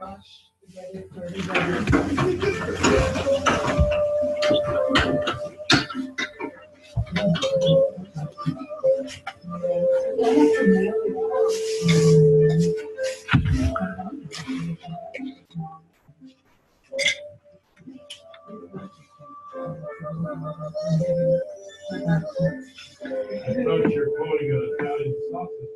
thought you're quoting an Italian sausage.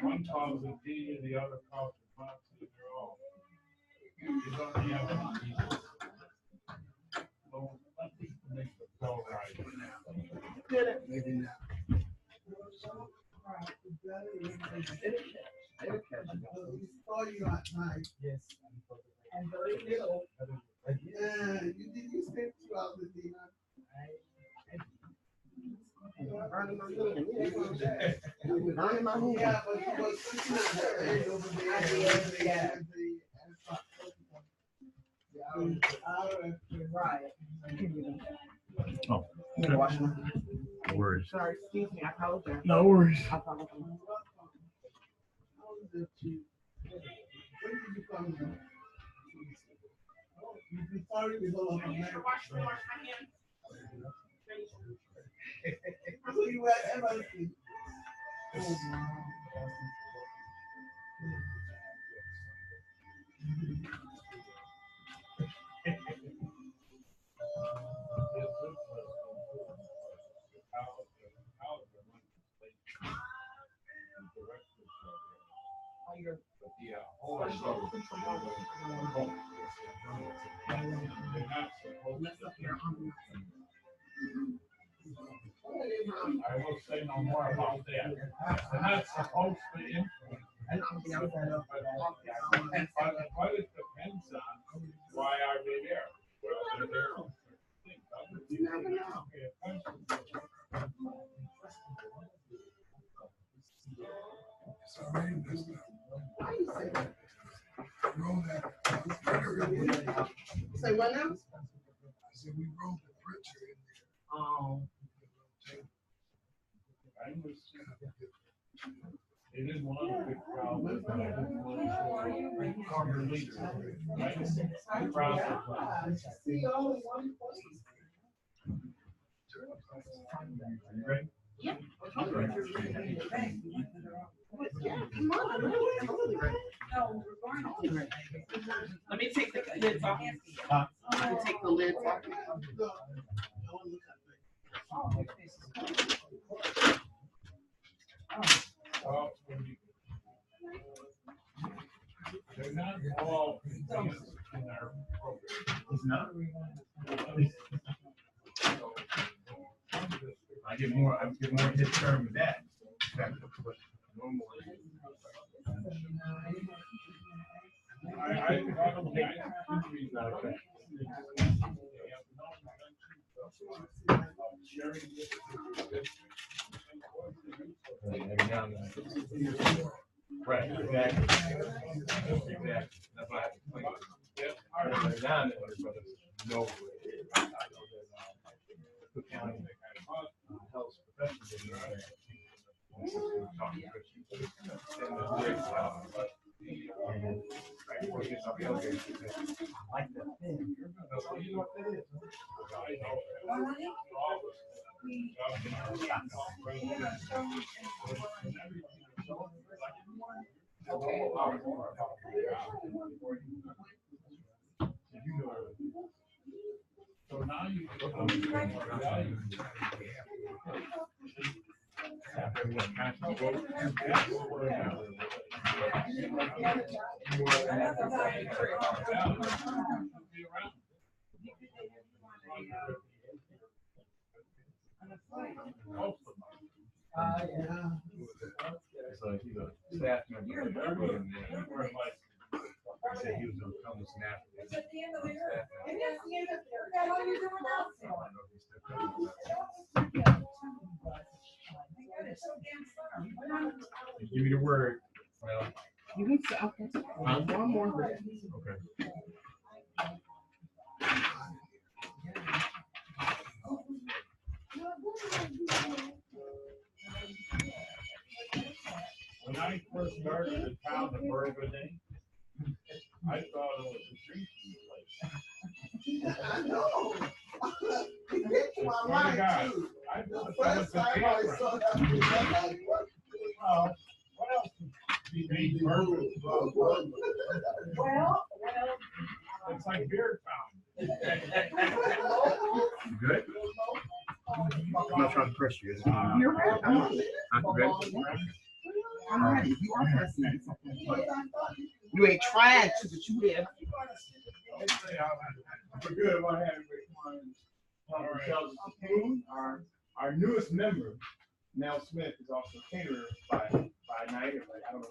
One calls it D, the other calls it Monty, they're all. You don't have any pieces. So let people make the bell right. Maybe not. Yes. And very little. Yeah, you stay throughout the day. Yeah, but you was right. Oh, no worries. Sorry, excuse me, I apologize. No worries. I apologize. When did you come here? You started with all of America. So you were at MIT. Oh, wow. I will say no more about that. They're not supposed to influence. But it depends on why are they there? Well, they're there. You never know. It's already messed up. Why you say that? Roll that. Say what now? I said we rolled the printer in there. They didn't want a big crowd. They didn't want to cover leaks. The crowd was ready? Yeah. Come on, let me take the lids off. Let me take the lids off. They're not all in our program. It's not. I get more his term with that. I right, exactly. Exactly. That's why I have to explain. Yeah. Down there, no. The county health professionals. Like that thing. You know what that is? So now you Yeah. So he's a staff member. And he said he was going to come with snap. Give me the word. Well, You can say, okay. One more. okay. When I first started the town of Burgundy, I thought it was a drinking place. I know. He picked my Oh my mind God. too. I thought it First was a time I campground. saw that, I was like, what? What else? He made Burgundy. Well. It's like beer town. Good? I'm not trying to press you. You're right. I'm ready. I'm ready. I'm ready. You are pressing. You ain't trying to, but you did. We're good. What happened with our newest member, Mel Smith, is also caterer by night. Like, I don't know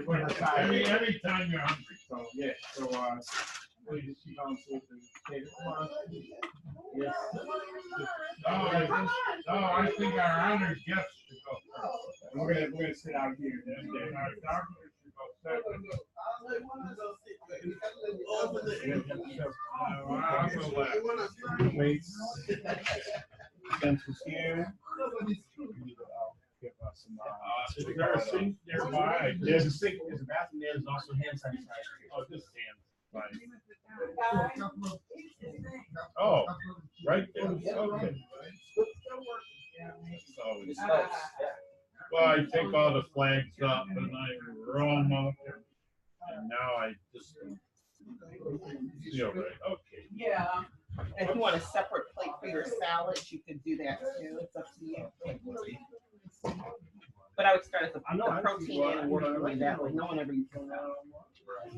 what every time you're hungry. So yeah. So please she comes with the cater. Yes. I think our honored guests should go first. We're gonna sit out here. And our doctors should go second. Wait. Since it's here. Give us some. Is there a sink nearby? There's a sink. There's a bathroom there. There's also hand sanitizer. Oh, this hand. Right. Oh, right there. Okay. Well, I take all the flags up and I roll them up, and now I just feel right. Okay. Yeah. And if you want a separate plate for your salad, you could do that too. It's up to you. But I would start at the protein and work your way that way. No one ever eats that.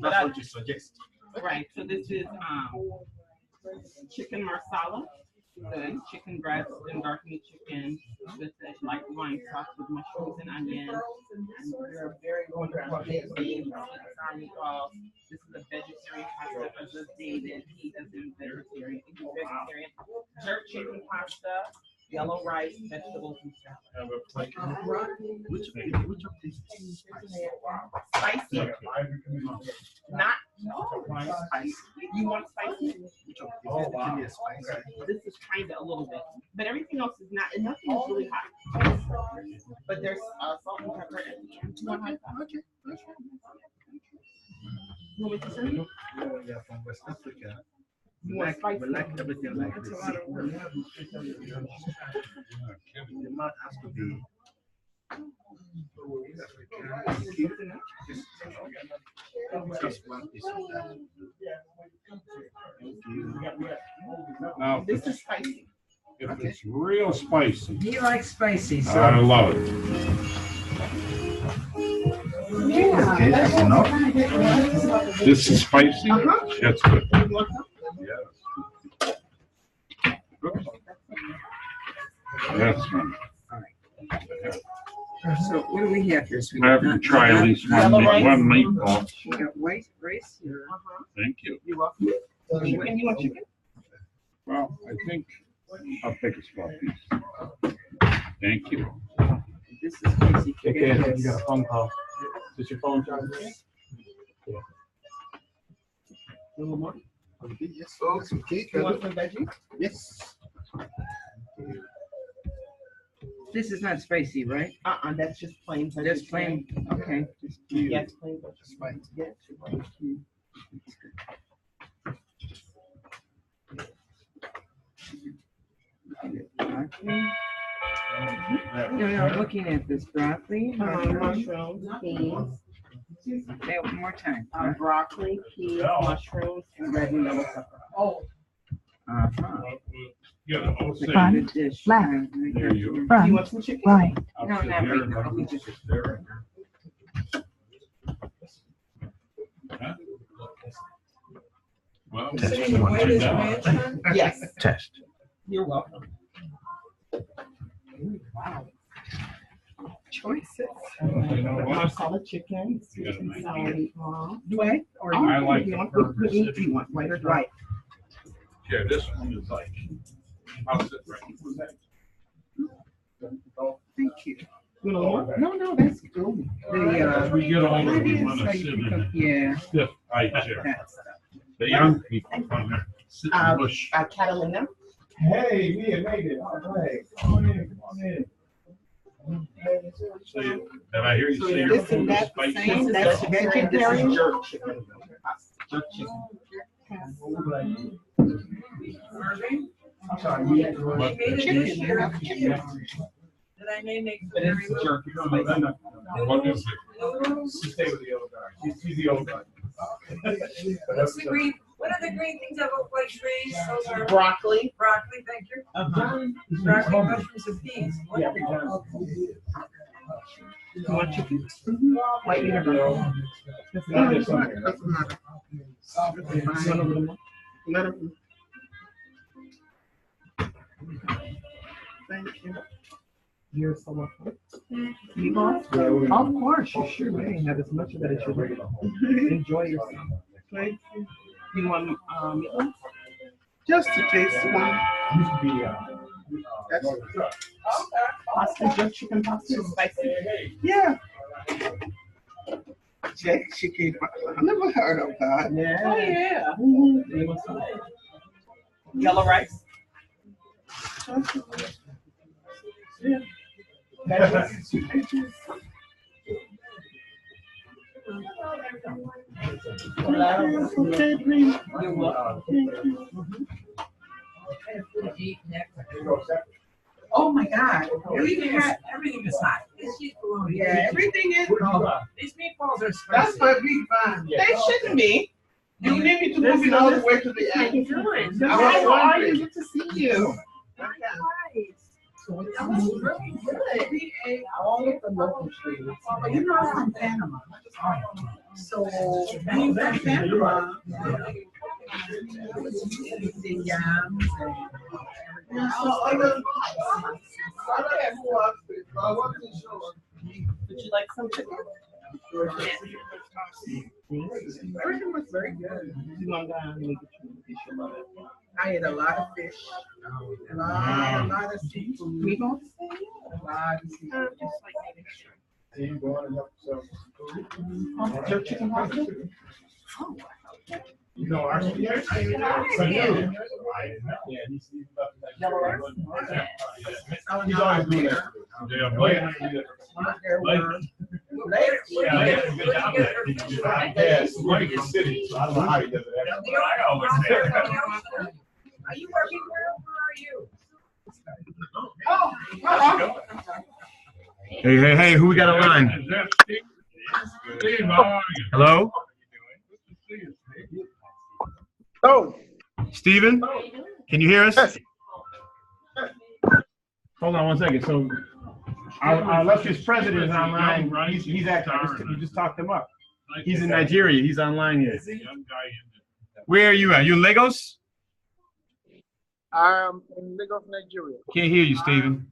That's what you suggest. Right. So this is chicken marsala, the chicken breast and dark meat chicken with the like wine sauce with mushrooms and onion. And they're a very wonderful big army meatballs. This is a vegetarian pasta for the David. He isn't vegetarian. He's vegetarian. Jerk chicken pasta, yellow rice, vegetables, and salad. Which of these is Spicy. Not spicy? you want spicy? Oh, wow. This is kind of a little bit, but everything else is not. And nothing is really hot. But there's salt and pepper at the end. You want hot sauce? Okay. You want me to serve you? Yeah, from West Africa. You want spicy? We like everything like this. The man has to be. Just one piece of that. Now, This is spicy. if it's real spicy, He likes spicy, so. I love it. Yeah. That's enough. This is spicy? That's good. Yes. That's fine. So what do we have here? So we I have to try at least one meatball. We got white rice here. Thank you. You're welcome. Chicken, you want chicken? Well, I think I'll take a small piece. Thank you. This is spicy Okay, chicken. you got a phone call. Is your phone charging? Yeah. A little more? Yes, folks. You want some veggies? Yes. This is not spicy, right? That's just plain. That's plain. Okay. Just Yes, plain. Just fine. Yes. I'm looking at this broccoli. Mushrooms, peas, Say it one more time. broccoli, peas, mushrooms, and red and yellow pepper. Yeah, I'll say, Good dish. there you Do you Front, want some chicken? right. I'll No, sit not here right and now. let it sit there. Huh? Well, Test one, two. Yes, Test. you're welcome. Wow. Choices. Marsala chicken, sweet and sour meatball. Do I? Or I like you the want burger what meat do city. you want, white or dry? Yeah, this one is like, how's it right? Thank you. You know what? No, that's good. We get all of them on a sit in a Yeah. stiff high chair. That's The young people come there, sit in the bush. Catalina. Hey, we have made it. All right. Come on in. Come on in. So you- Did I hear you So say is you're this and that the spicy? same? That's vegetarian. Jerk chicken. Jerk chicken. I'm sorry. We had What? Chicken, I have chicken. That I may make. But it's jerk. No, no, no, no. What is it? She stayed with the old guy. She's the old guy. What's the green, what are the green things that look like trees? Those are Broccoli. broccoli, thank you. Broccoli, mushrooms, and peas. Yeah. You want chicken? White meat or broccoli? Doesn't matter. Doesn't matter. None of them. None of them. Thank you. You're so welcome. Meatballs? Yeah, we- Of course, you sure may have as much of it as you like. Enjoy yourself. Thank you. You want meatballs? Just to taste one. Used to be, Pasta, jerk chicken pasta, is spicy. Yeah. Jack chicken. I never heard of that. Yeah. Oh, yeah. You want some? Yellow rice? Yeah. You're welcome. Oh my God, everything is hot. Yeah, everything is, these meatballs are That's spicy. my big fan. They shouldn't be. You need me to move it all the way to the end. How are you? Good to see you. That was really good. We ate all of the local trees. You know, I'm from Panama. So, being from Panama, the yams and. Yeah, so other who asked it, but I wasn't sure. Would you like some chicken? Everything was very good. You want to let me get you a piece of it? I ate a lot of fish, a lot of seafood. Meatballs? A lot of seafood. See, you going and help yourself. Jerk chicken pasta? You know, our. Yeah, he's about to. Yellow rice? He's always doing that. Yeah, Blake. Yes, Blake is city, so I don't know how he does it. I always say. Are you working? Where are you? Hey, who we got on line? Is that Steve? Steve, how are you? Hello? Good to see you, Steve. Oh, Steven? Can you hear us? yes. Hold on one second. So our illustrious president is online. He's actually, you just talked him up. He's in Nigeria. He's online here. Young guy in Where are you at? You in Lagos? I'm in Lagos, Nigeria. Can't hear you, Steven.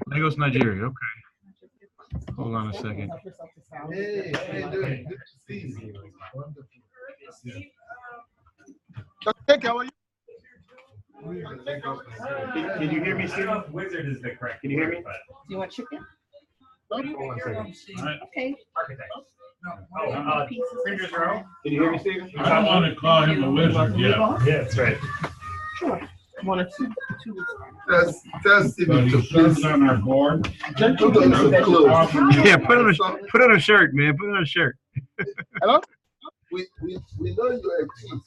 Lagos, Nigeria. Okay. Hold on a second. Hey, how you doing? Good to see you. Wonderful. Okay, how are you? Can you hear me, Steven? Wizard is the correct. Can you hear me? word, but- Do you want chicken? Hold on one second. Okay. Architect. Fingers are out. Can you hear me, Steven? I don't want to call him a wizard yet. Meatballs? Yeah, that's right. Sure. One or two. Tell Stephen But to he serves please. on our board. Jerk Put chicken. on some clothes. Yeah, put on a shirt, man. Put on a shirt. Hello? We know you're a chief,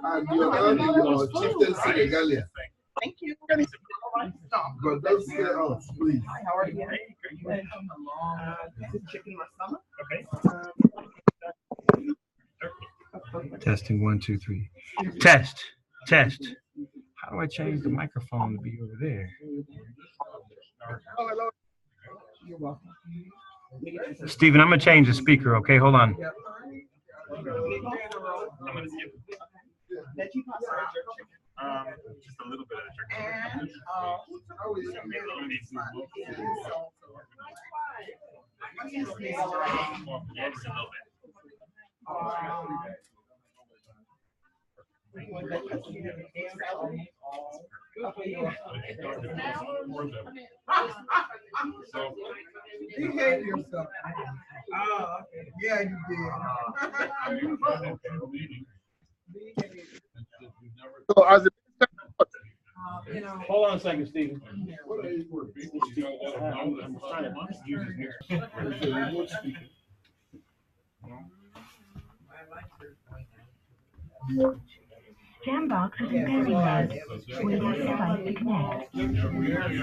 and you're earning your chieftain Senegalian. Thank you. But don't scare us, please. Hi, how are you? This is chicken masala. Okay. Testing 1, 2, 3. Test. How do I change the microphone to be over there? Oh, hello. You're welcome. Steven, I'm gonna change the speaker, okay? Hold on. Yep. I'm gonna skip. Just a little bit of chicken. And, Behave yourself. oh, okay. Yeah, you did. So as a Hold on a second, Stephen. Jambox is preparing us. Waiting for device to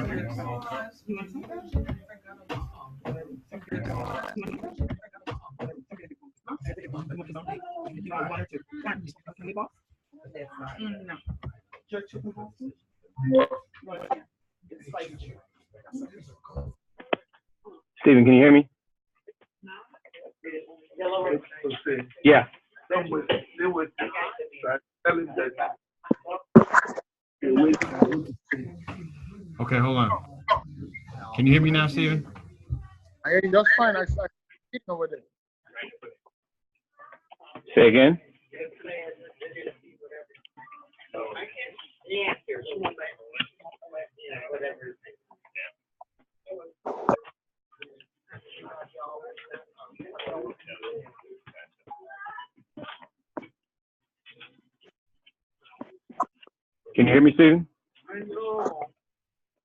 connect. No. Stephen, can you hear me? Yeah. Okay, hold on. Can you hear me now, Stephen? I hear you just fine. I started over there. Say again. Can you hear me, Stephen?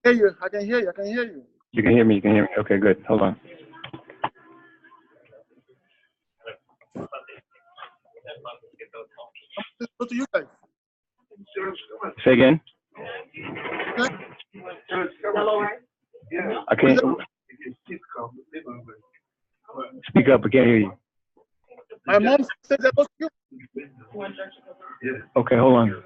Hear you. I can hear you. I can hear you. You can hear me. You can hear me. Okay, good. Hold on. Go to you guys. Say again. I can't. Speak up. I can't hear you. My mom said that was you. Okay, hold on.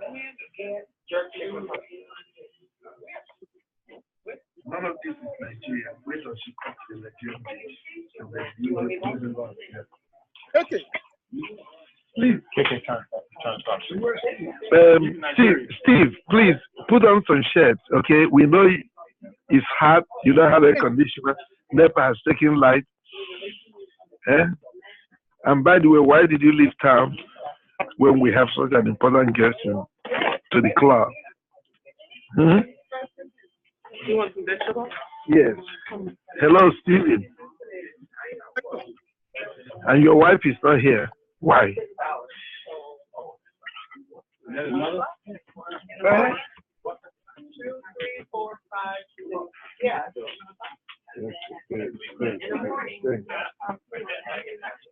None of this is Nigeria. Wait till she comes to Nigeria. Okay. Please. Steve, please put on some shirts, okay? We know it's hot. You don't have air conditioner. NEPA has taken light. Eh? And by the way, why did you leave town when we have such an important guest to the club? Hmm? You want some vegetables? Yes. Hello, Stephen. And your wife is not here. Why?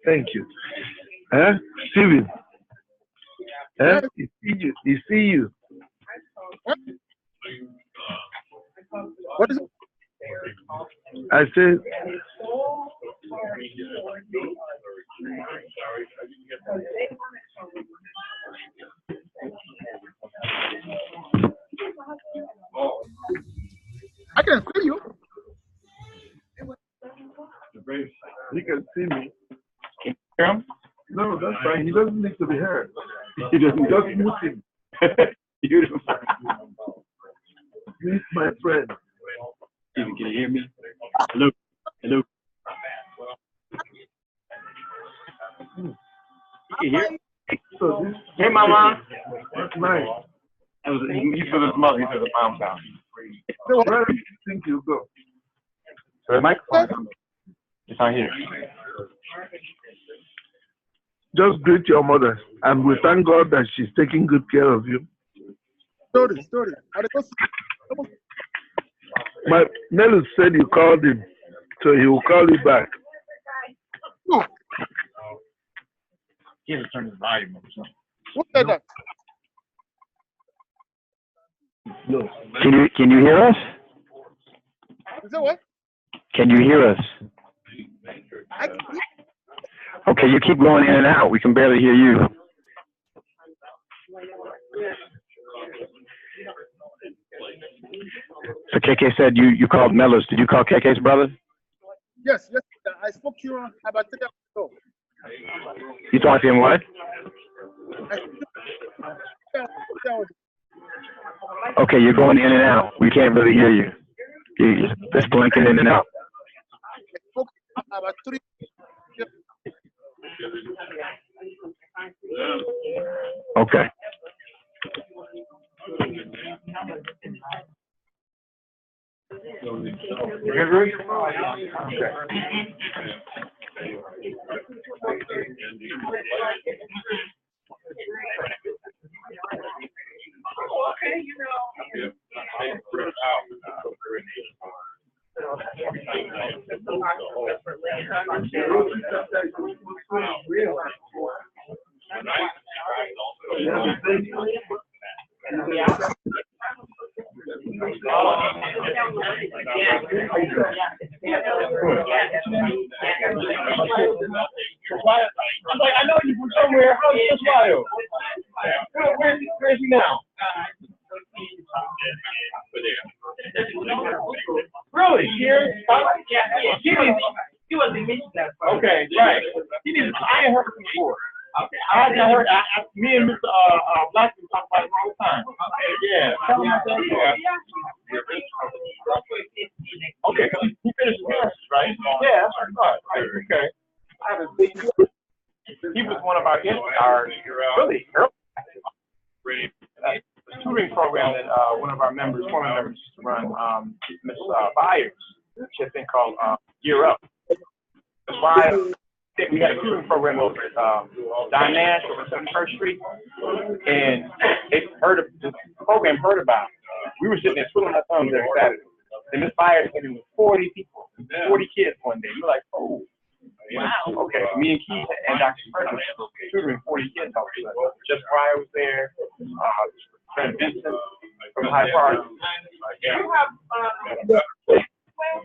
Thank you. Stephen. He see you. What is it? I said, I can see you. he can see me. Can you hear him? No, that's fine. He doesn't need to be heard. He just mute him. Beautiful. He's my friend. Stephen, can you hear me? Hello. Hello. You can hear me? So this, Hey, Mama. that's nice. He said his mother. He said his mom's house. Where do you think you go? So the microphone. It's not here. Just greet your mother, and we thank God that she's taking good care of you. Story. My Nelly said you called him, so he will call you back. No. He has to turn his volume up or something. Who said that? No. Can you hear us? Is that what? Can you hear us? I can hear. Okay, you keep going in and out. We can barely hear you. So KK said you called Mellows. Did you call KK's brother? Yes. I spoke to you about 3 hours ago. You talked to him what? I spoke to you Okay, you're going in and out. We can't really hear you. It's blinking in and out. Okay. Okay, you know. I'm like, I know you from somewhere. How's this wild? Where's he now? Really? Here? He was in Michigan. Okay, right. I ain't heard him before. I hadn't heard. Me and Mr. Blackman talk about it all the time. Yeah. Tell him about that. Okay, he finished his master's, right? Yeah, that's what I thought. Okay. I haven't seen him. He was one of our really early tutoring program that one of our members, former members, used to run. Miss Byers. She had a thing called Gear Up. That's why we had a tutoring program over at Don Nash over 71st Street, and they heard of the program. Heard about it. We were sitting there twiddling our thumbs every Saturday, and Miss Byers came in with 40 people, 40 kids one day. We're like, oh. Wow. Okay. Me and Keith and Dr. Fred was tutoring 40 kids all of a sudden. Just Pryor was there. Fred Vincent from High Park. You have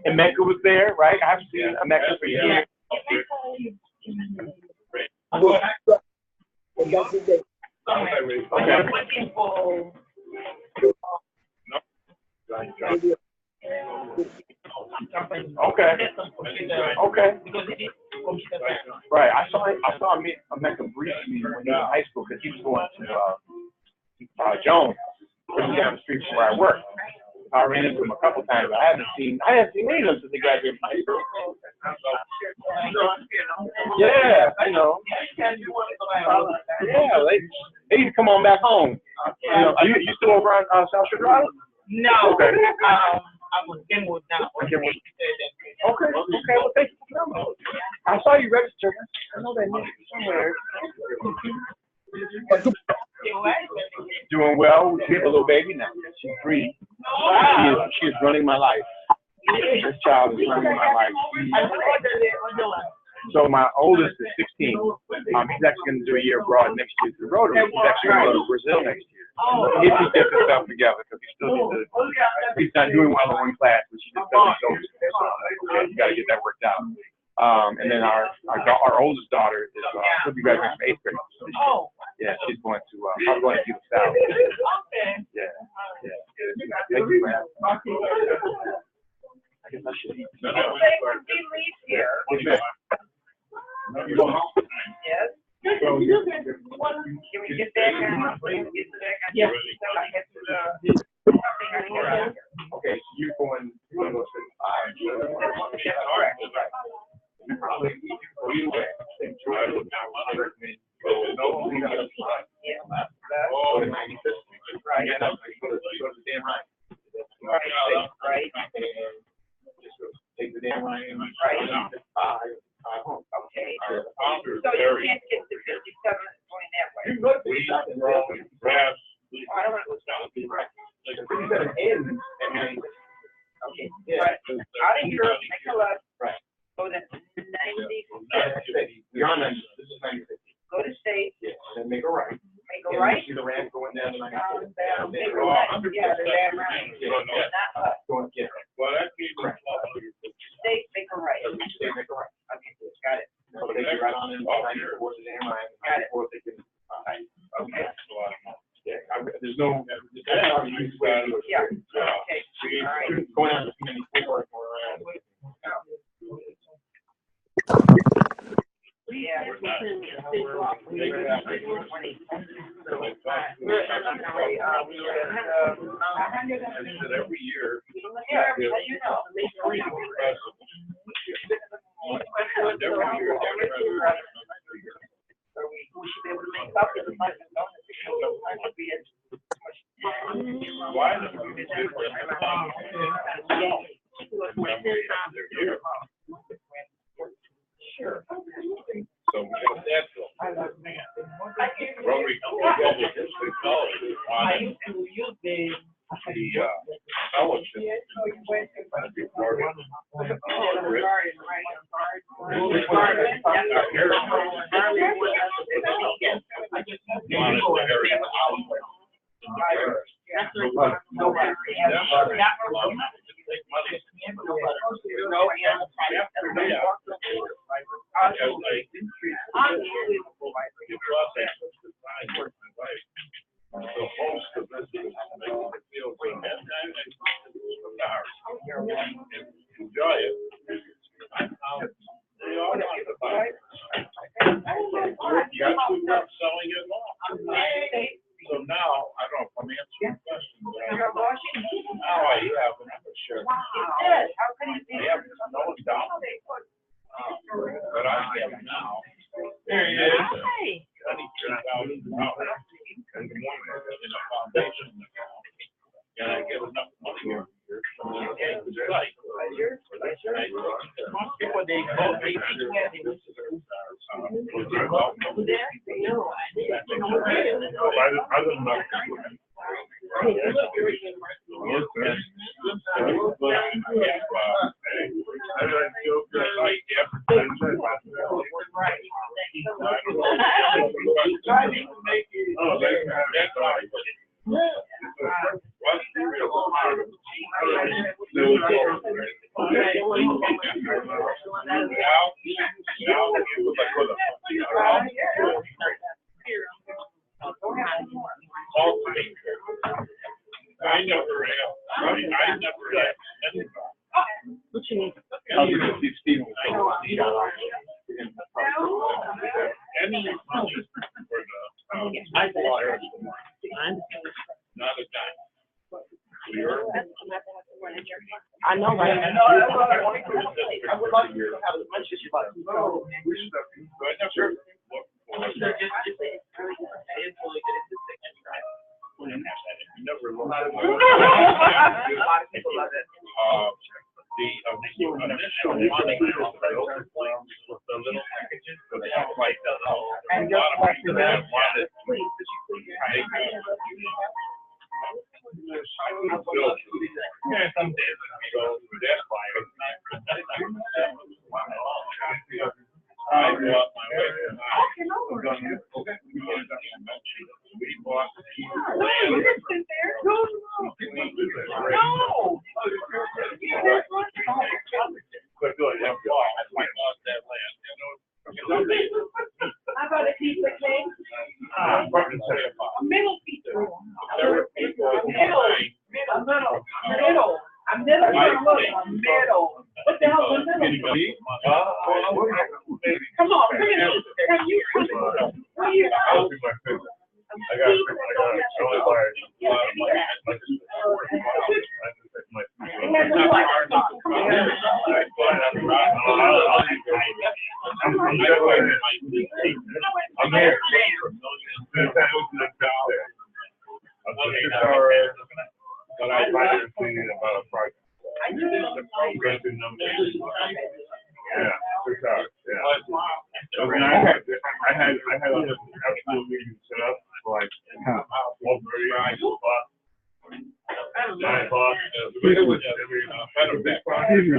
and Mecca was there, right? I haven't seen Mecca for years. Okay. Right. I saw Mecca briefly when he was in high school because he was going to Jones, which is down the street from where I work. I ran into him a couple times. I haven't seen any of them since they graduated from high school. Yeah, I know. Yeah, they need to come on back home. You know, are you still over on South Shore Drive? No. Okay. I was in with now. Okay, well, thank you for coming. I saw you register. I know that name somewhere. Doing well. We have a little baby now. She's 3. She is running my life. This child is running my life. So my oldest is 16. He's actually going to do a year abroad next year through Rotary. He's actually going to go to Brazil next year. If he gets himself together, because he's not doing well in one class, which he just doesn't go to. So you got to get that worked out. And then our oldest daughter is she'll be graduating from 8th grade. Yeah, she's going to I'm going to do the South. Yeah. Thank you for having me. I guess I should eat. You going home? Yes. Can we get that now? Yes. Okay, so you're going to go to 5. Yeah, all right. You probably take the damn line. Okay. So you can't get to 57 going that way. You go to 57 wrong. I don't want to go south. Right. You got an end. Okay. Yeah. Out of here, make a left. Right. Go to 90. You're on 90. This is 90. Go to state. Yeah. Then make a right. Make a right. See the ramp going down to 94. Make a right. Yeah, the damn right. Not up. Going get it. Well, that's state, make a right. State, make a right. Okay, got it. So they can right on in 94 to the damn right. Got it. Or they can. Okay. Yeah. There's no. Yeah. Okay. All right. Going on to 94. Yeah. every year. Sure. So Rotary enjoy it. You got to stop selling it long. So now, I don't know if I'm answering your question, but now I have another share. I have no doubt. But I have now. There he is. $23,000 in a foundation account. And I get enough money here. I never had. What you need? Not a dime. I know, right? I know. I would like to have as much as you like. Never a lot of people love it. The initial money was the little packages, but they don't quite know. A lot of people that wanted some days we go through that fire. I grew up my way. We bought land. But good, I bought that land. How about a piece of cake? A middle piece. There were people A middle. What the hell is a middle? Come on, come here. Can you? What do you know? I got really large. I'm here. But I might have seen it about a project. Yeah, 6 hours. Yeah. I had an absolute meeting set up for like 12:30, 9 o'clock. It was a big project.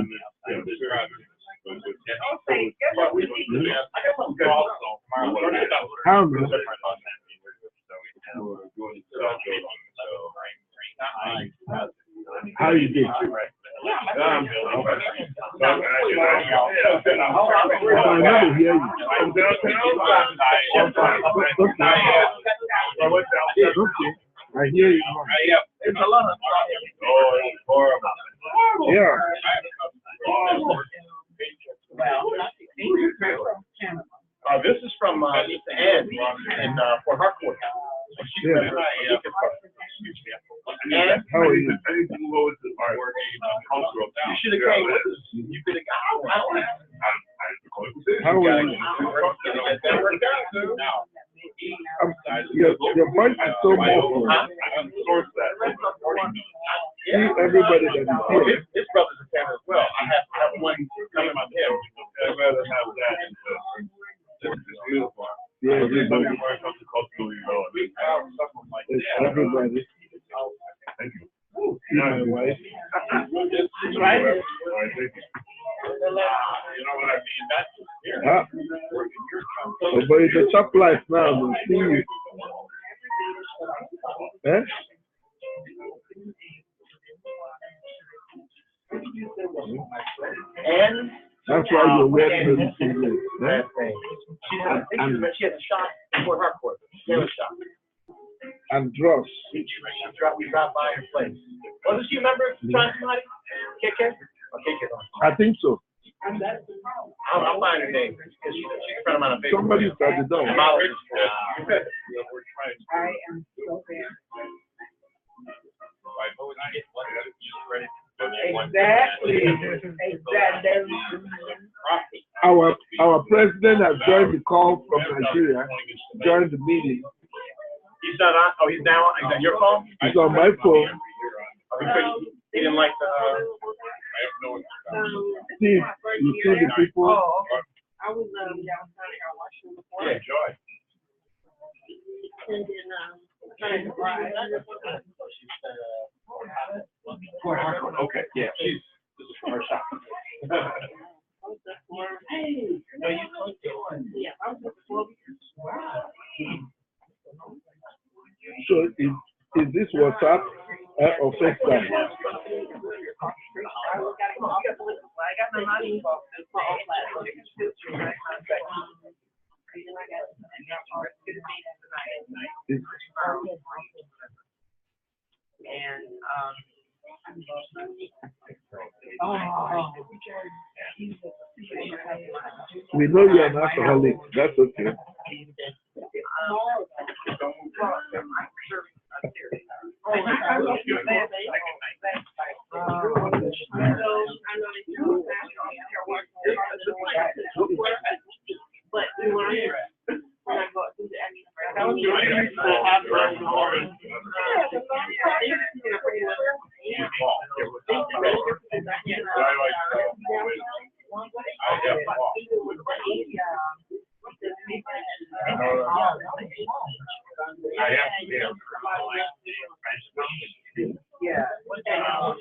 How you did? I hear you. It's a lot of stuff. Oh, it was horrible. Yeah. This is from to Ann in Port Harcourt. Yeah. And How are you? you should have came with us. You could have got out. How are you? Your voice is so muffled. See everybody that is here. His brother's a tenor as well. I have one coming up here. I'd rather have that. Yeah, everybody. It's everybody. Thank you. See my wife. Right. You know what I mean? That's here. Huh? Oh, but it's a shop life now. We see you. Eh? And That's why you're wearing the TV. Eh? she has a shop in Port Harcourt. Taylor shop. And dross. We dropped by her place. Wasn't she a member of Trying Somebody? KK? Or KK? I think so. I'll find her name. She's a friend of mine on Facebook. Somebody's at the door. Molly. I am so bad. Exactly. Our president has joined the call from Nigeria, joined the meeting. He's not on. Oh, he's now. Is that your phone? It's on my phone. He didn't like the. Steve, you see the people? I was downtown here watching before. Yeah, Joy. And then trying to ride. Port Harcourt. Okay, yeah, this is from her shop. Hey, no, you told me. Yeah, I was before. Wow. So is this WhatsApp or FaceTime? I got my money. We know you're an alcoholic. That's okay. But we were here. When I go through the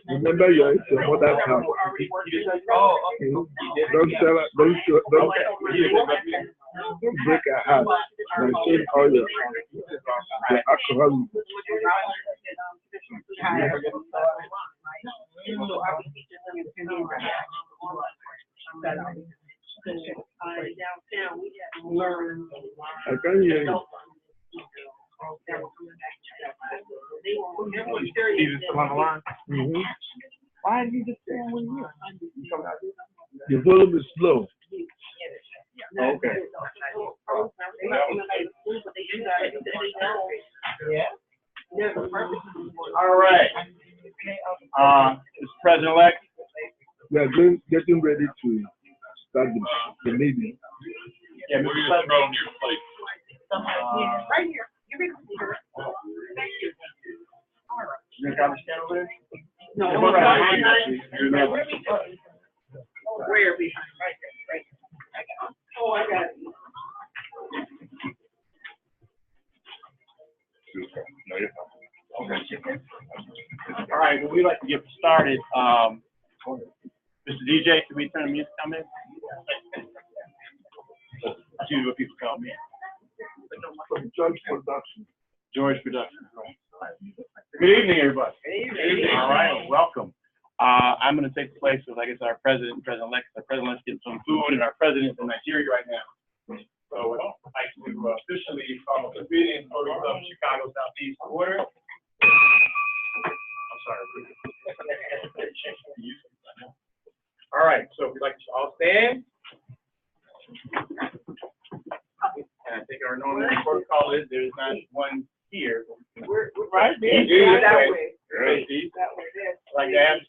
Remember your mother's house. Don't tell her, don't break her heart and shame all your alcohol. I can hear you. Why did you just say when you? The volume is slow. Okay. All right. Mr. President-elect. We are getting ready to start the meeting. Yeah, Mr. President. Right here. You got to stand over there? No, we're behind. Where behind? Right there. Right there. Oh, I got it. All right, well, we'd like to get started. Mr. DJ, can we turn the music on in? That's usually what people call me. George Production. George Production. Good evening, everybody. Good evening. All right, welcome. I'm going to take the place of, I guess, our president, President-elect. Our president-elect's getting some food, and our president's in Nigeria right now. So I'd like to officially call the meeting of Chicago Southeast Order. I'm sorry. All right, so if you'd like to all stand. And I think our normal protocol is there's not one here. We're right there. Yeah, That way. Great. That way there. I'd like to ask,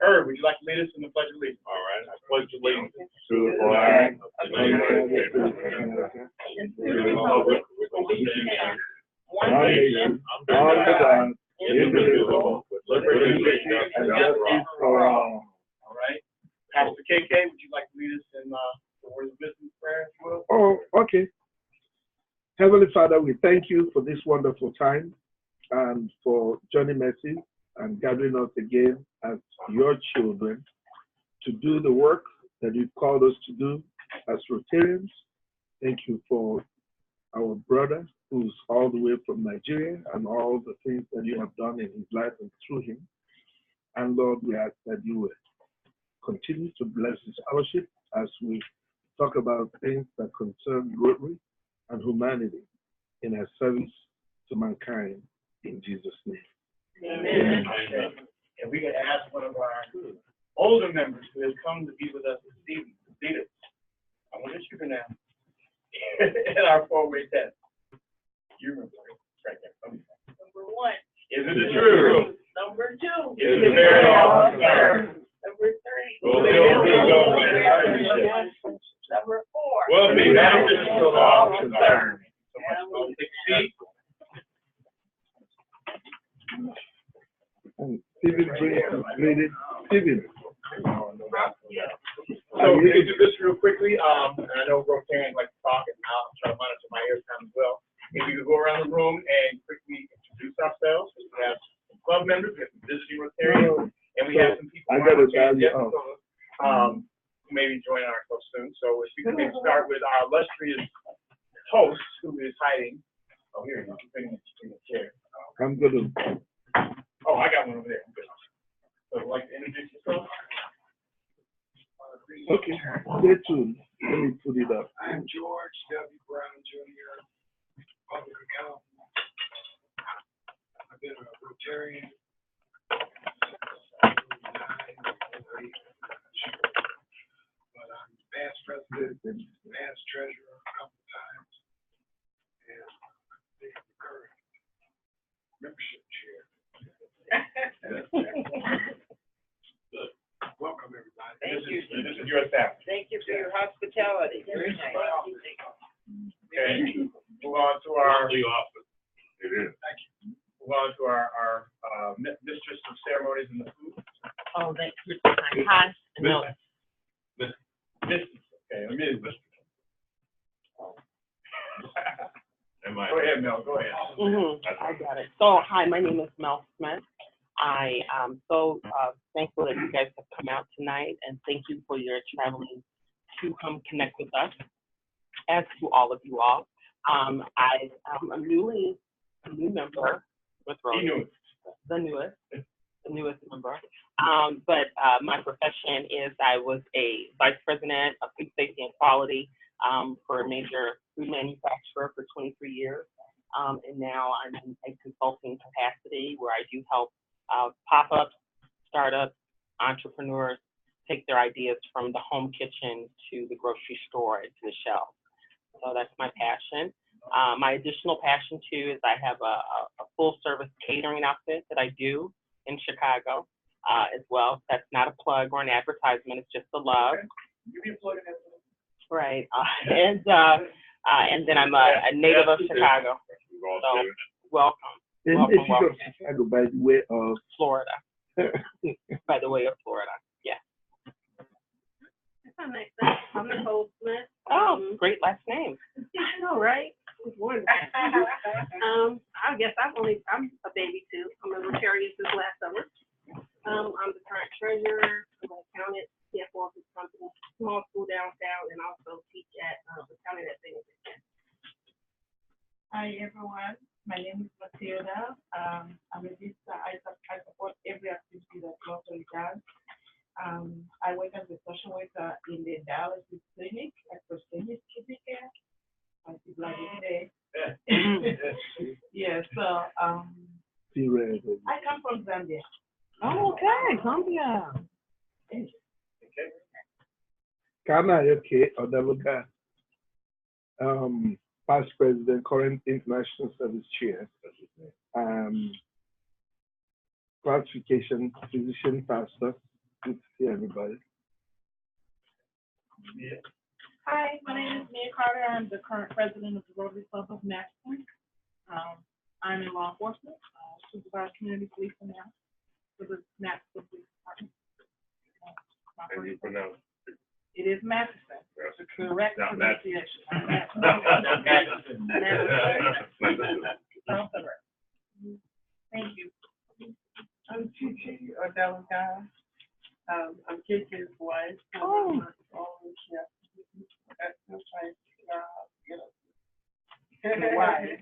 Herb, would you like to lead us in the Pledge of Allegiance? All right, I pledge allegiance to the flag of the United States of America, and to the republic for which it stands, one nation, under God, indivisible, with liberty and justice for all. All right. Pastor KK, would you like to lead us in the words of business prayer, if you will? Oh, okay. Heavenly Father, we thank you for this wonderful time and for Johnny Mercy and gathering us again as your children to do the work that you've called us to do as Rotarians. Thank you for our brother who's all the way from Nigeria and all the things that you have done in his life and through him. And Lord, we ask that you will continue to bless this fellowship as we talk about things that concern Rotary and humanity in our service to mankind in Jesus' name. Amen. And we can ask one of our older members who has come to be with us this evening, Zeta. I want to shoot her now in our four-way test. You remember, right there. Number one. Is it the truth? Number two. Is it very awesome? Number three. Will it go? Number four. Will be beneficial to all concerned. So much. Take a seat. And Stephen brings completed. Stephen. So we can do this real quickly. And I know Rotarians like to talk, and I'll try to monitor my airtime as well. If we could go around the room and quickly introduce ourselves. We have some club members, we have some visiting Rotarians, and we have some people who may be joining our club soon. So if we can maybe start with our illustrious host who is hiding. Oh, here he is. He's sitting in the chair. I'm going to. Oh, I got one over there. So would you like to introduce yourself? Okay, stay tuned. Let me put it up. I'm George W. Brown Jr., public accountant. I've been a Rotarian but I'm past president and past treasurer a couple of times, and I'm the current membership chair. Welcome, everybody. Thank you. This is your staff. Thank you for your hospitality. Very nice. Okay. Move on to our. It is. Thank you. Move on to our mistress of ceremonies and the food. Oh, that's your time. Hi. No. Mistress. Okay, Ms. Go ahead, Mel. Go ahead. I got it. So, hi, my name is Mel Smith. I am so thankful that you guys have come out tonight, and thank you for your traveling to come connect with us, as to all of you all. I am a new member with Rotary, the newest member. But my profession is I was a vice president of food safety and quality for a major food manufacturer for 23 years. And now I'm in a consulting capacity where I do help pop-ups, startups, entrepreneurs take their ideas from the home kitchen to the grocery store and to the shelf. So that's my passion. My additional passion too is I have a full service catering outfit that I do in Chicago as well. That's not a plug or an advertisement, it's just a love. You be plugging in. Right. And then I'm a native of Chicago. So welcome. Welcome. Chicago by the way of Florida. By the way of Florida. Yeah. That makes sense. I'm Nicole Smith. Oh, great last name. I know, right? It's wonderful. I guess I'm a baby too. I'm a Rotarian since last summer. I'm the current treasurer, I'm an accountant, CFO of this company, small school downtown, and also teach at accounting at Bennington. Hi everyone, my name is Matilda. I'm a visitor. I support every activity that Rotary does. I work as a social worker in the dialysis clinic at Prosperity Kidney Care. As you like to say. Yeah, so I come from Zambia. Oh, okay, Zambia. Ghana, okay, or never Ghana. past president, current international service chair. Classification, physician, pastor. Good to see everybody. Hi, my name is Mia Carter. I'm the current president of the Rotary Club of Madison. I'm in law enforcement, supervise community policing now for the Madison Police Department. And you pronounce it? It is Madison. Yes. The correct Not pronunciation. Madison. Thank you. I'm Chichi Odelaga. I'm Kiki's wife. Oh. That's my wife.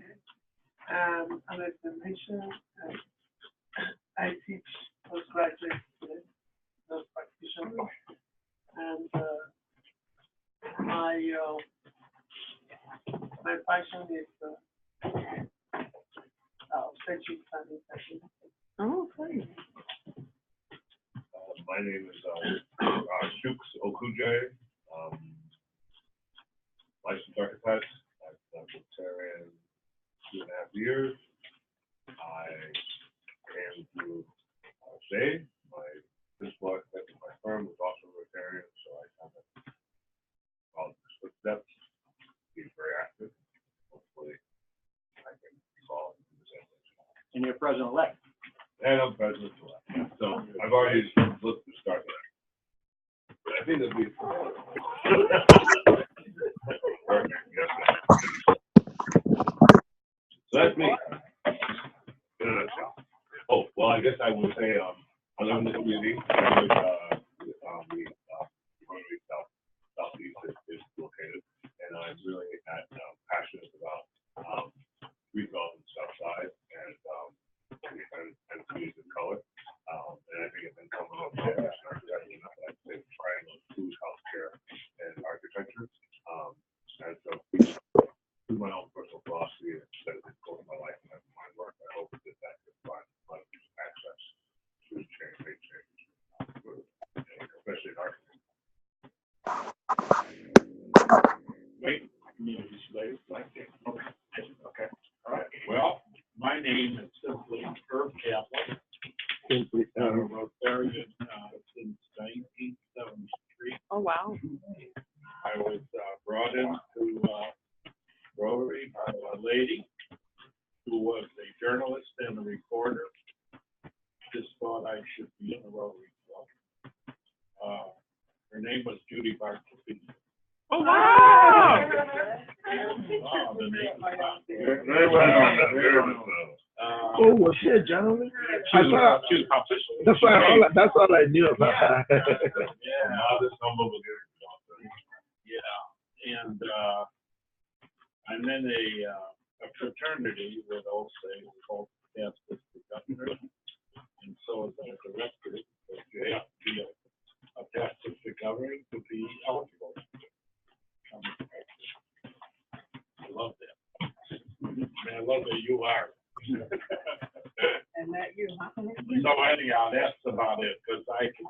I'm a physician. I teach postgraduate nurse practitioners. And my passion is obstetrics and infection. Oh, great. My name is Shooks Okuje, licensed architect. I've been there in 2.5 years. I came through Shay, my principal architect of my firm, was also a Rotarian, so I kind of followed his footsteps. He's very active. Hopefully, I can follow him the same way. And you're president-elect. And I'm president-elect. So I've already looked to start that. But I think that'd be perfect. Yes, so that's me. In a nutshell. Oh, well, I guess I would say I live in the community. The Rotary Southeast is located, and I'm really passionate about redevelopment Southside and communities of color. And I think it's been coming up there. I'd say triangle of food, healthcare, and architecture. And so through my own personal philosophy, instead of going my life and my work, I hope that that can find a lot of access to change, especially in architecture. Wait, community slaves like that. Okay. All right. Well, my name is simply Herb Kaplan. I'm a Rotarian since 1973. Oh, wow. I was brought into Rotary by a lady who was a journalist and a reporter. Just thought I should be in the Rotary Club. Her name was Judy Bartolini. Oh, wow! The name was Very well known. Very well known. Oh, was she a journalist? She was a politician. That's all I knew about her. Yeah, I'm in a fraternity with Olsay called Caps District Governor, and so as a director, you have to be a Caps District Governor to be eligible. I love that. And I love that you are. And that you, huh? So anyhow, that's about it, because I can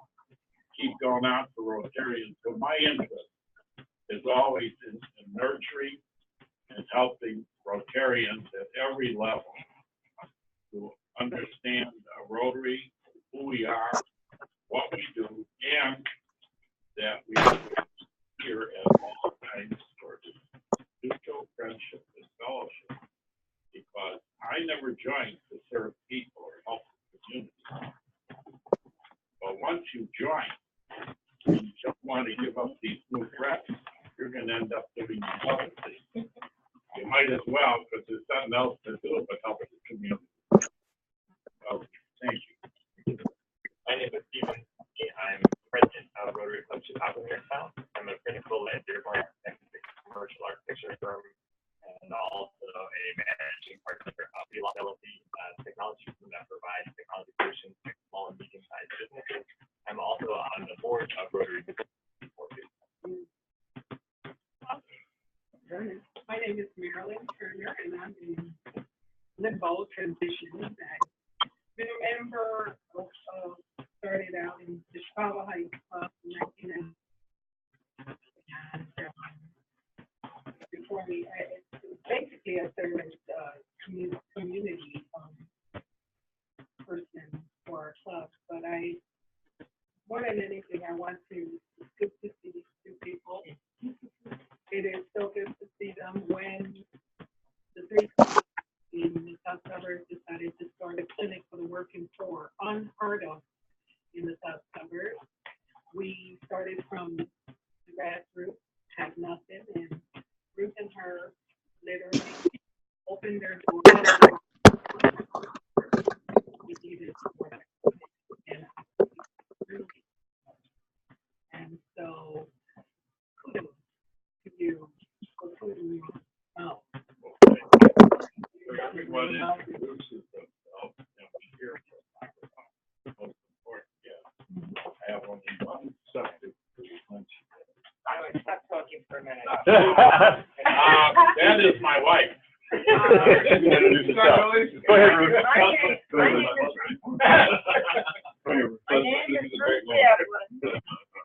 keep going on for Rotarians. So my interest is always in nurturing and helping Rotarians at every level to understand Rotary, who we are, what we do, and that we are here at all times for mutual friendship and fellowship. Because I never joined to serve people or help the community. But once you join, you don't want to give up these new friends. You're going to end up doing other things. You might as well, because there's something else to do but help the community. So, thank you. My name is Stephen. I'm president of Rotary Club Chicago here in town. I'm a principal at Dearborn commercial architecture firm, and also a managing partner of Babalola LLC, technology firm that provides technology solutions to small and medium-sized businesses. I'm also on the board of Rotary. My name is Marilyn Turner, and I'm in limbo transition. I've been a member of, started out in the Chicago High Club in 1990. Before we obviously I serve as community person for our club, but more than anything, I want to, it's good to see these two people. It is so good to see them when the three in the South Suburbs decided to start a clinic for the working poor, unheard of in the South Suburbs. We started from the grassroots, had nothing, and Ruth and her literally opened their doors. We needed support. And so, kudos to you for putting your mouth. Everyone introduces themselves, and we hear from most important guests. I have only one subject for this lunch. I would stop talking for a minute. That is my wife. Introduce yourself. Go ahead, Ruth. My name is Ruth Devlin,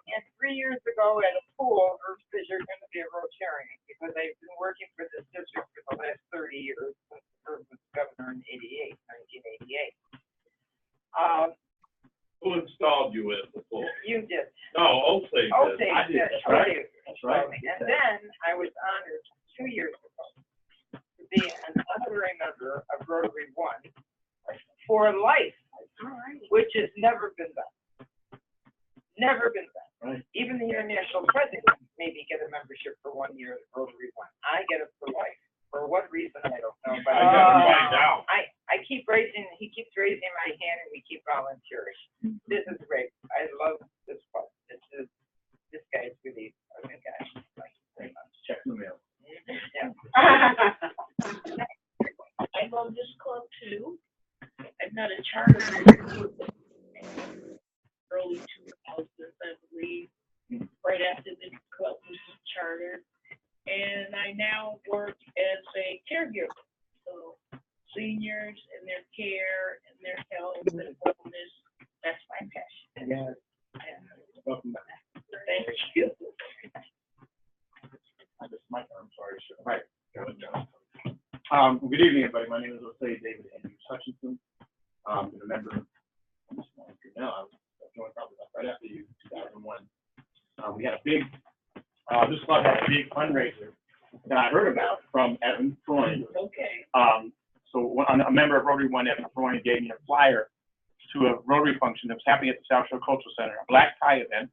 and 3 years ago at a pool, Ruth said you're going to be a Rotarian because I've been working for this district for the last 30 years since Ruth was governor in 1988. Who installed you at the pool? You did. No, Osage did. I did. That's right. That's right. And then I was honored 2 years ago to be an honorary member of Rotary 1 for life, which has never been done. Never been done. Right. Even the international president maybe get a membership for 1 year at Rotary 1. I get it for life. For what reason, I don't know. But I gotta find out. I keep raising, he keeps raising my hand and we keep volunteering. This is great. I love this part. This guy's really a good guy. Thank you very much. Check the mail. Yeah. I love this club too. I'm not a charter member. Early 2000s, I believe, right after the club was chartered. And I now work as a caregiver. So seniors and their care and their health and wellness, that's my passion. Yeah. Welcome back. Thank you. I just mic. I'm sorry. Right. Good evening, everybody. My name is Osage David Andrews Hutchinson. Been a member now. I joined probably right after you, 2001. We had a big, this club had a big fundraiser that I heard about from Evan Freund. Okay. So a member of Rotary 1, Evan Freund, gave me a flyer to a Rotary function that was happening at the South Shore Cultural Center, a black tie event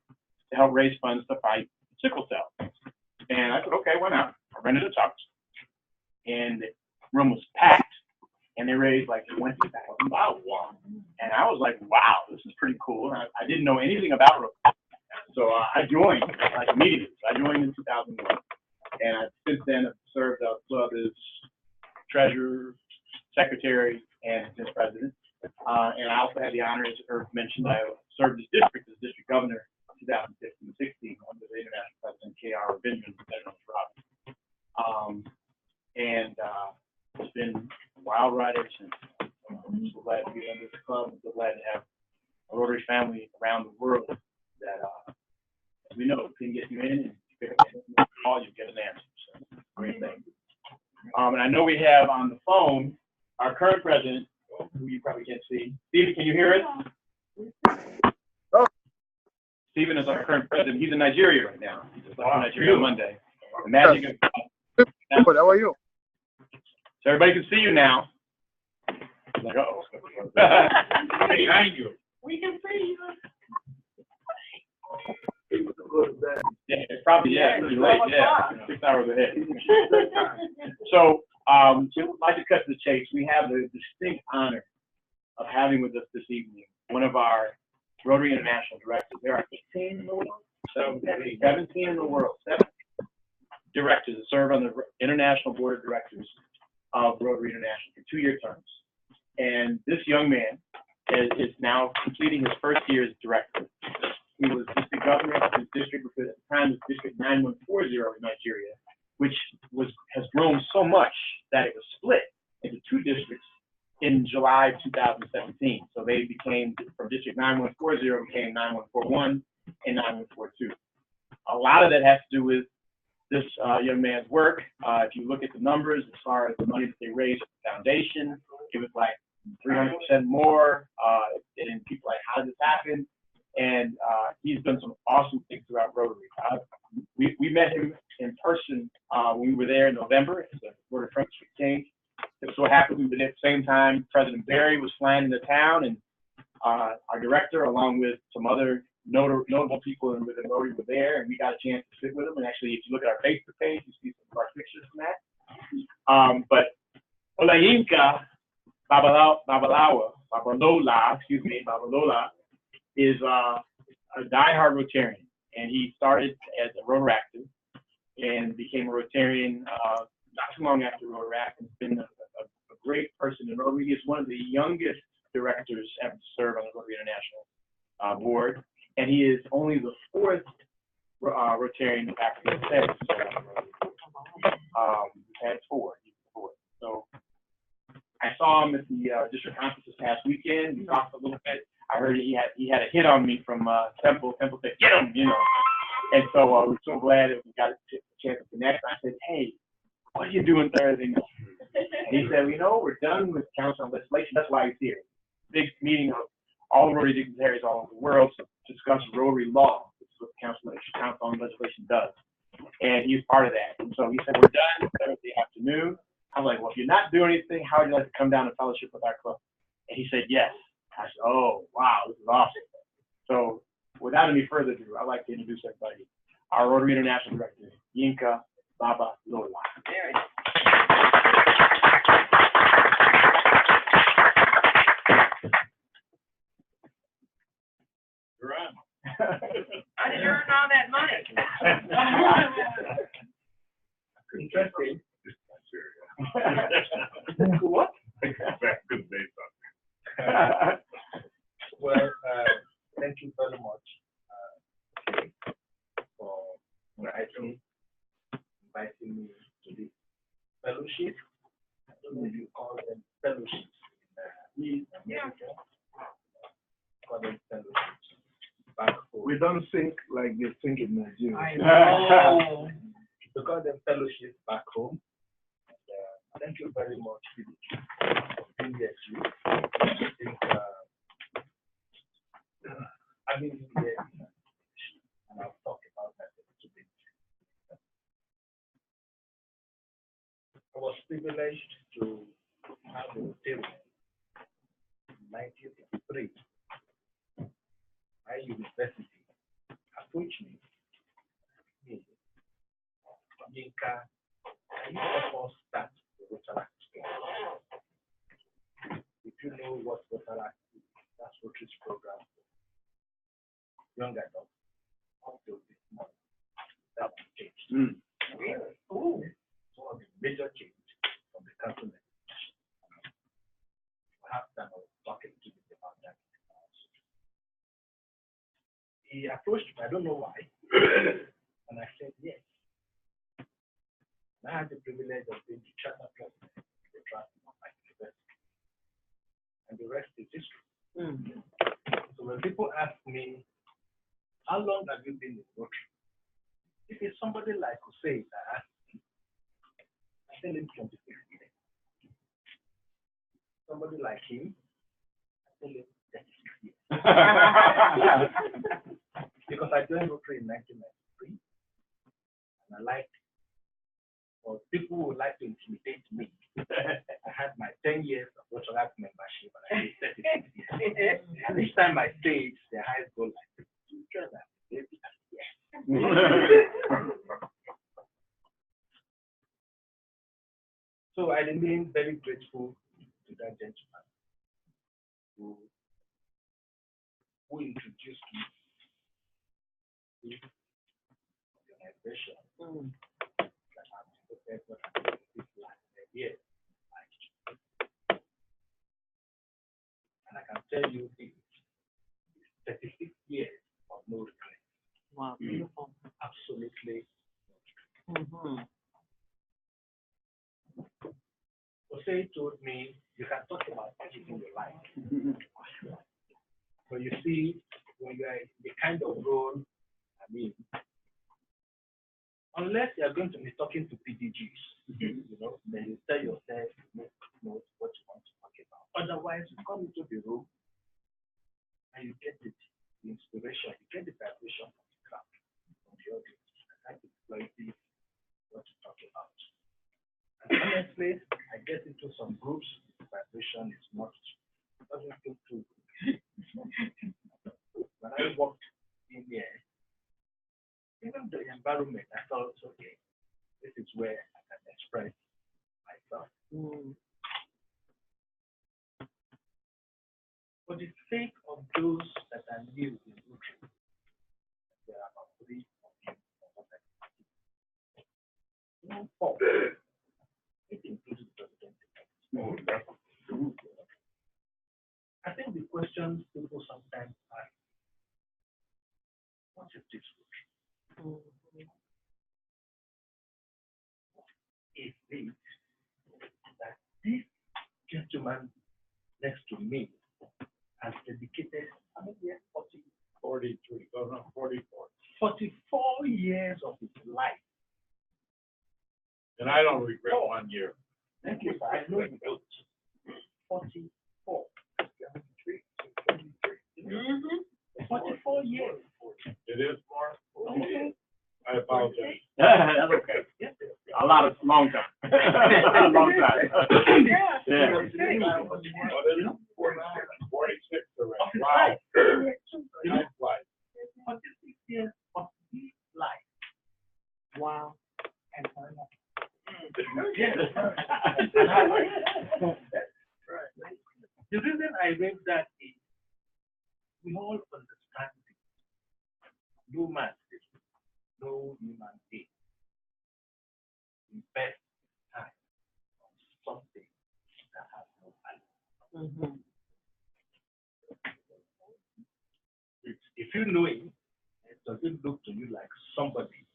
to help raise funds to fight sickle cell. And I said, okay, why not? I rented a tux, and the room was packed, and they raised like $20,000. And I was like, wow, this is pretty cool. And I didn't know anything about Rotary. So I joined like immediately. I joined in 2001. And since then I've served our club as treasurer, secretary, and since president. And I also had the honor, as Irv mentioned, I served as district governor in 2015-16 under the international president, K.R. Benjamin, and it's been a wild ride ever since. I'm so glad to be under this club. I'm so glad to have a Rotary family around the world that, as we know, can get you in and pick up the call, you get an answer. So, great thing. And I know we have on the phone our current president, who you probably can't see. Stephen, can you hear us? Oh. Stephen is our current president. He's in Nigeria right now. He's just left Nigeria on Monday. The magic of Good. How are you? So everybody can see you now. Like, uh-oh. Behind you. We can see you. Yeah, it's probably, you're late, 6 hours ahead. So, we'd like to cut to the chase. We have the distinct honor of having with us this evening one of our Rotary International directors. There are 18 in the world, 17 in the world, 7 directors that serve on the International Board of Directors of Rotary International for 2-year terms. And this young man is now completing his first year as director. He was district governor of his district, at the time it was District 9140 in Nigeria, which has grown so much that it was split into 2 districts in July 2017. So they became, from District 9140 became 9141 and 9142. A lot of that has to do with this young man's work. If you look at the numbers as far as the money that they raised for the foundation, it was like 300% more. And people are like, how did this happen? And he's done some awesome things throughout Rotary. We met him in person when we were there in November at the Rotary Friendship Exchange. It so happened we were there at the same time President Barry was flying into town, and our director, along with some other notable people within Rotary, were there, and we got a chance to sit with them. And actually, if you look at our Facebook page, you see some of our pictures from that. But Ola Yinka Babalola, is a diehard Rotarian, and he started as a Rotaractive and became a Rotarian not too long after Rotaract, and has been a great person in Rotary. He is one of the youngest directors ever to serve on the Rotary International board, and he is only the fourth Rotarian to actually say. Had four. So I saw him at the district conference this past weekend. We talked a little bit. I heard he had a hit on me from Temple. Temple said, "Get him," you know. And so we're so glad that we got a chance to connect. I said, "Hey, what are you doing Thursday night?" And he said, we're done with council on legislation. That's why he's here. Big meeting of all the Rotary dignitaries all over the world to discuss Rotary law. This is what the council on legislation does. And he's part of that. And so he said, we're done Thursday afternoon. I'm like, well, if you're not doing anything, how would you like to come down and fellowship with our club? And he said, yes. I said, oh, wow, this is awesome. So without any further ado, I'd like to introduce everybody. Our Rotary International Director, Yinka Babalola. You're on. How did you earn all that money? Interesting. What? Well, thank you very much for inviting me to this fellowship. I don't know if you call them fellowships in America. Call them fellowships. We don't think like they think in Nigeria. I know. We call them fellowships back home. Thank you very much for being here too. I think I've been here and I'll talk about that a little bit. I was privileged to have a Rotary in 1983. My university approached me, Yinka, can you help us start the Rotary? If you know what Rotary is, that's Rotary's program for young adults up to this month. That was changed. Really? Oh, it's one of the major changes from the council. Perhaps I was talking to you about that. He approached me, I don't know why, and I said yes. And I had the privilege of being the charter president of the trust of my university. And the rest is history. So when people ask me, how long have you been in Rotary? If it's somebody like Hussein that asks me, I tell him 26 years. Somebody like him, I tell him 36 years. Because I joined Rotary in 1993, and I liked, or people would like to intimidate me. I had my 10 years of Rotary membership, and I did 36 years. And each time I say it, their eyes go like, so I remain very grateful to that gentleman who introduced me to the organization that I'm prepared for this last year. And I can tell you this, 36 years of no regret. Wow, beautiful. Absolutely no regret. Jose told me you can talk about anything you like. So you see, when you are in the kind of role, I mean, unless you are going to be talking to PDGs, you know, then you tell yourself, you know what you want to talk about. Otherwise, you come into the room and you get it, the inspiration, you get the vibration from the crowd, from the audience. And that is exactly what to talk about. And honestly, I get into some groups, the vibration is not, doesn't feel too good. When I walked in there, even the environment, I thought, okay, this is where I can express myself. For the sake of those that are new in Rotary, there are about 3 of you. 4. It includes the president. I think the questions people sometimes ask, what is this Rotary? Is it that this gentleman next to me has dedicated how many years? 44 years of his life. And I don't regret 1 year. Thank you, sir. I know you don't. 44. 44 years. It is more? Okay. I apologize. That's okay. A lot of long time. A long time. Yeah. 46 already. Wow. Nice life. 46 years of his life. Wow. And the reason I raised that is we all understand no man is no human being invest time on something that has no value. If you know him, it doesn't look to you like somebody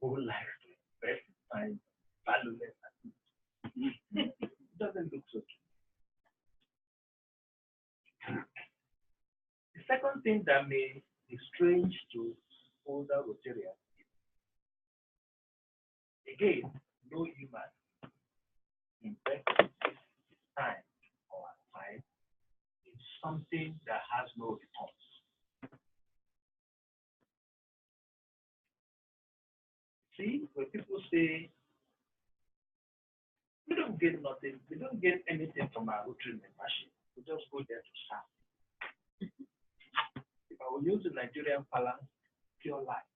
who likes to invest time valueless activities. It doesn't look so true. The second thing that may be strange to older Rotarians is, again, no human invests time or time in something that has no returns. See, when people say, we don't get nothing, we don't get anything from our Rotary membership, we just go there to serve. If I will use the Nigerian balance, pure life.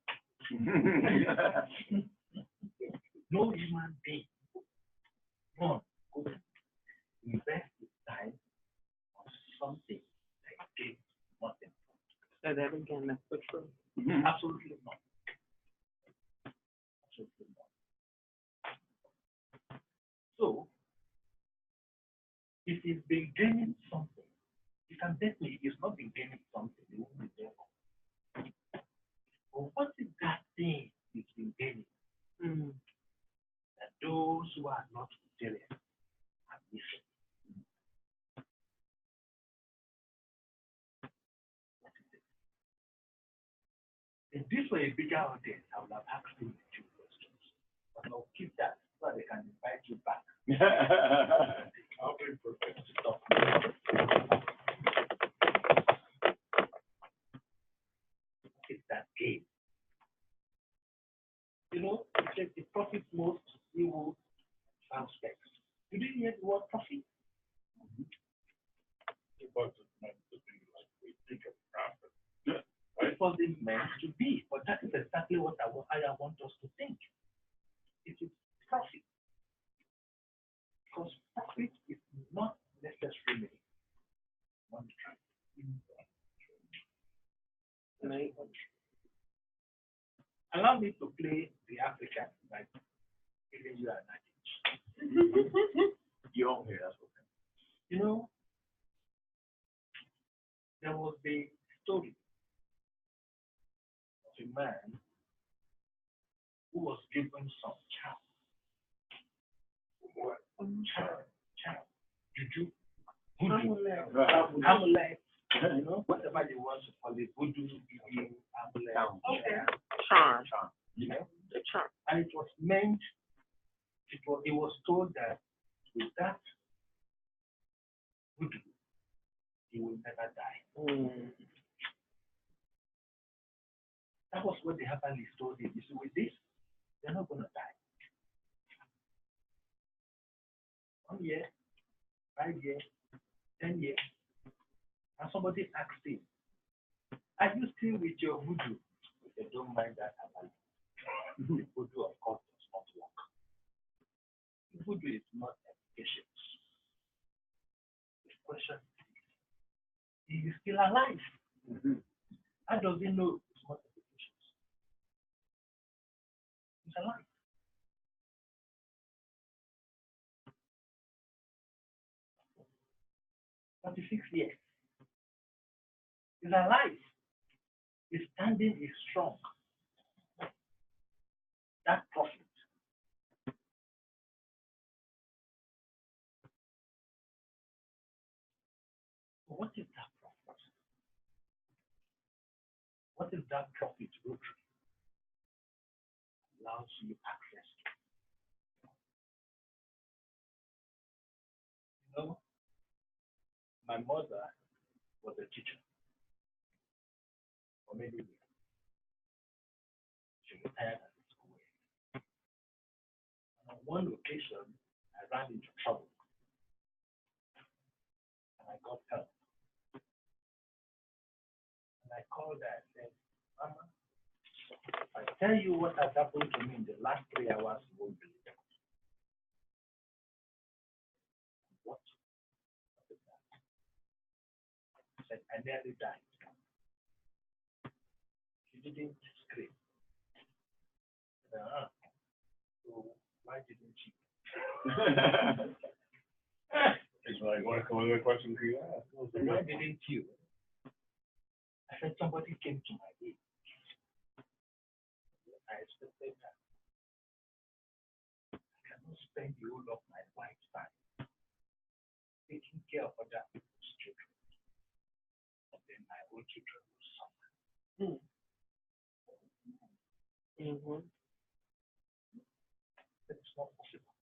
No human being, none, could invest his time on something that gives nothing. Say that again, that's for true. Absolutely not. Absolutely not. So, if he's been gaining something, you can bet me if he's not been gaining something, he won't be there. But what is that thing he's been gaining? That those who are not Rotarians are missing. What is it? If this were a bigger audience, I would have asked him a few questions. But I'll keep that so they can invite you back. I'll be perfect. It's that game. You know, it says the profit most, you will transfect. You didn't hear the word profit? It wasn't meant to be like we think of profit. It wasn't meant to be, but that is exactly what I want us to think. It is profit. Because profit is not necessarily monetary. Allow me to play the African, like giving you an adage. You don't hear that. You know, there was a story of a man who was given some child. What? Child. Juju. Amulet. You know, whatever you want to call it, voodoo, amulet. Okay. charm. You know, The charm. and it was meant. It was told that with that voodoo, he will never die. That was what the herbalist told him. You see, with this, they're not gonna die. 1 year, 5 years, 10 years. And somebody asked him, are you still with your voodoo? They don't mind that about the voodoo, of course, does not work. Voodoo is not efficacious. The question is, he is still alive. How does he know it's not efficacious? He's alive. "46 years. He's alive. His standing is strong. That profit. What is that profit? What is that profit Rotary allows you access to? You know, my mother was a teacher for many years. She retired at school. And on one occasion, I ran into trouble. And I got help. And I called her and said, Mama, if I tell you what has happened to me in the last 3 hours, you won't believe it. What? I said, I nearly died. She didn't scream. So why didn't she? It's like, what other question do you ask? Why didn't you? I said, somebody came to my aid. I expected that. I cannot spend the whole of my lifetime taking care of other people's children. But then my own children will suffer. It's not possible.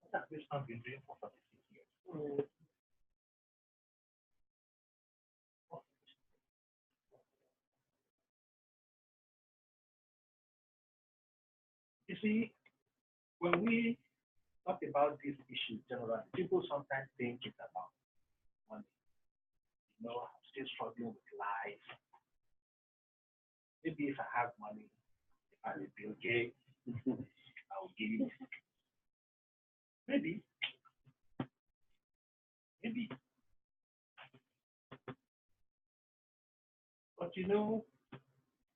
What has this man been doing for 46 years? You see, when we talk about these issues generally, people sometimes think it's about money. You know, I'm still struggling with life. Maybe if I have money, if I'm a Bill Gates, I'll give it. Maybe. But you know,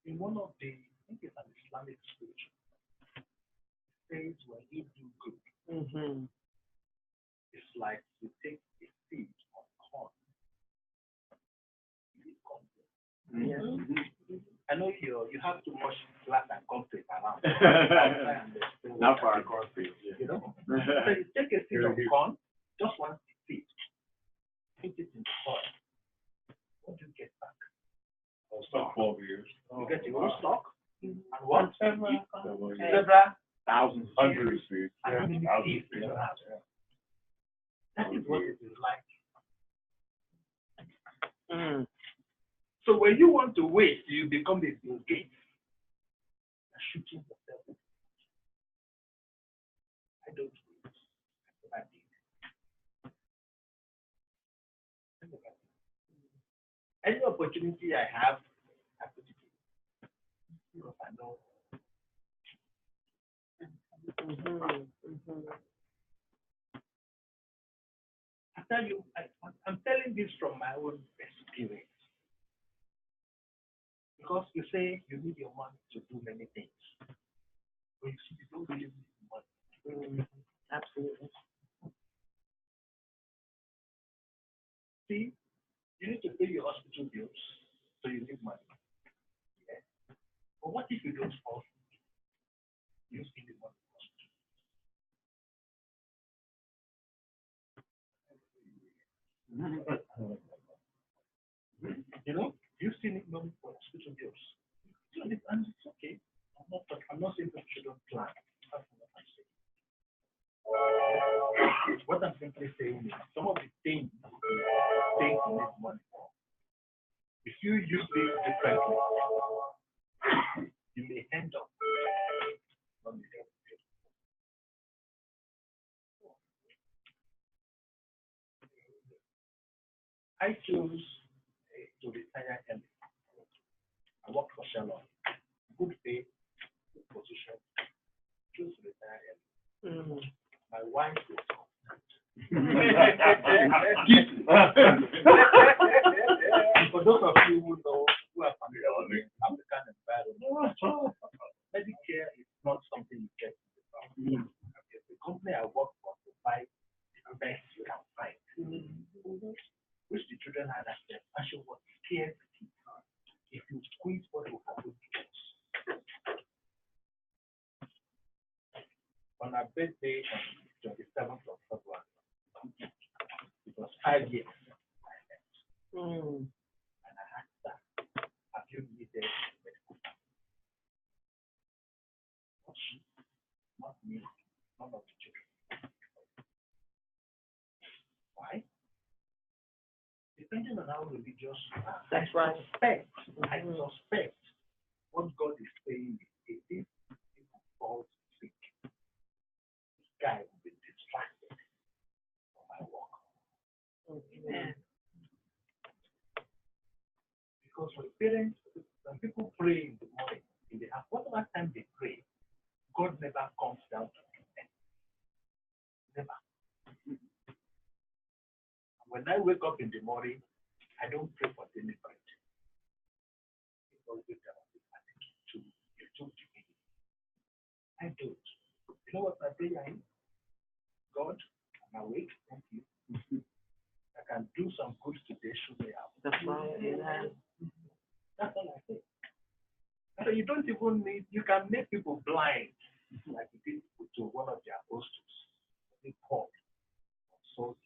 in one of the, I think it's an Islamic scripture, it says when you do good, it's like you take a seed of corn. I know you have too much glass and concrete around. Not for our concrete. You know? So you take a seed of corn, just one seed, put it in the soil. What do you get back? Stock 12 years. You get your own stock and what? Several thousands, hundreds of seeds. Thousands of seeds. That is what it is like. So when you want to waste, you become a Bill Gates. You're shooting yourself. I don't waste. I did. Any opportunity I have, I put it in. Because I know. I tell you, I'm telling this from my own experience. Because you say you need your money to do many things. But you see, you don't really need money. Absolutely. See, you need to pay your hospital bills, so you need money. Yeah. But what if you don't fall? You still need money. videos. So and it's okay. I'm not saying that you don't plan. That's not what I'm saying. What I'm simply saying is some of the things you need money for. If you use it differently, you may end up on the same place. I chose to retire early. I worked for Shalom. Good pay, good position. Choose to retire early. My wife is for those of you who know who are familiar with African environment, Medicare is not something you get in the family. The company I work for provides the best you can find, which the children had access. Actually, was scared if you squeeze what will happen to us. On our birthday on 27th of February, it was 5 years. And I asked her, have you needed medical help? Not she, not me, none of the children. Why? Depending on how religious you are, that's right. I suspect what God is saying is if people fall sick, this guy will be distracted from my work. Amen. Because when people pray in the morning, whatever time they pray, God never comes down to them. Never. When I wake up in the morning, I don't pray for daily bread. I don't. You know what my prayer is? God, I'm awake, thank you. I can do some good today, show me out. That's right. That's all I say. So you don't even need, you can make people blind, like you did to one of the apostles. They called, so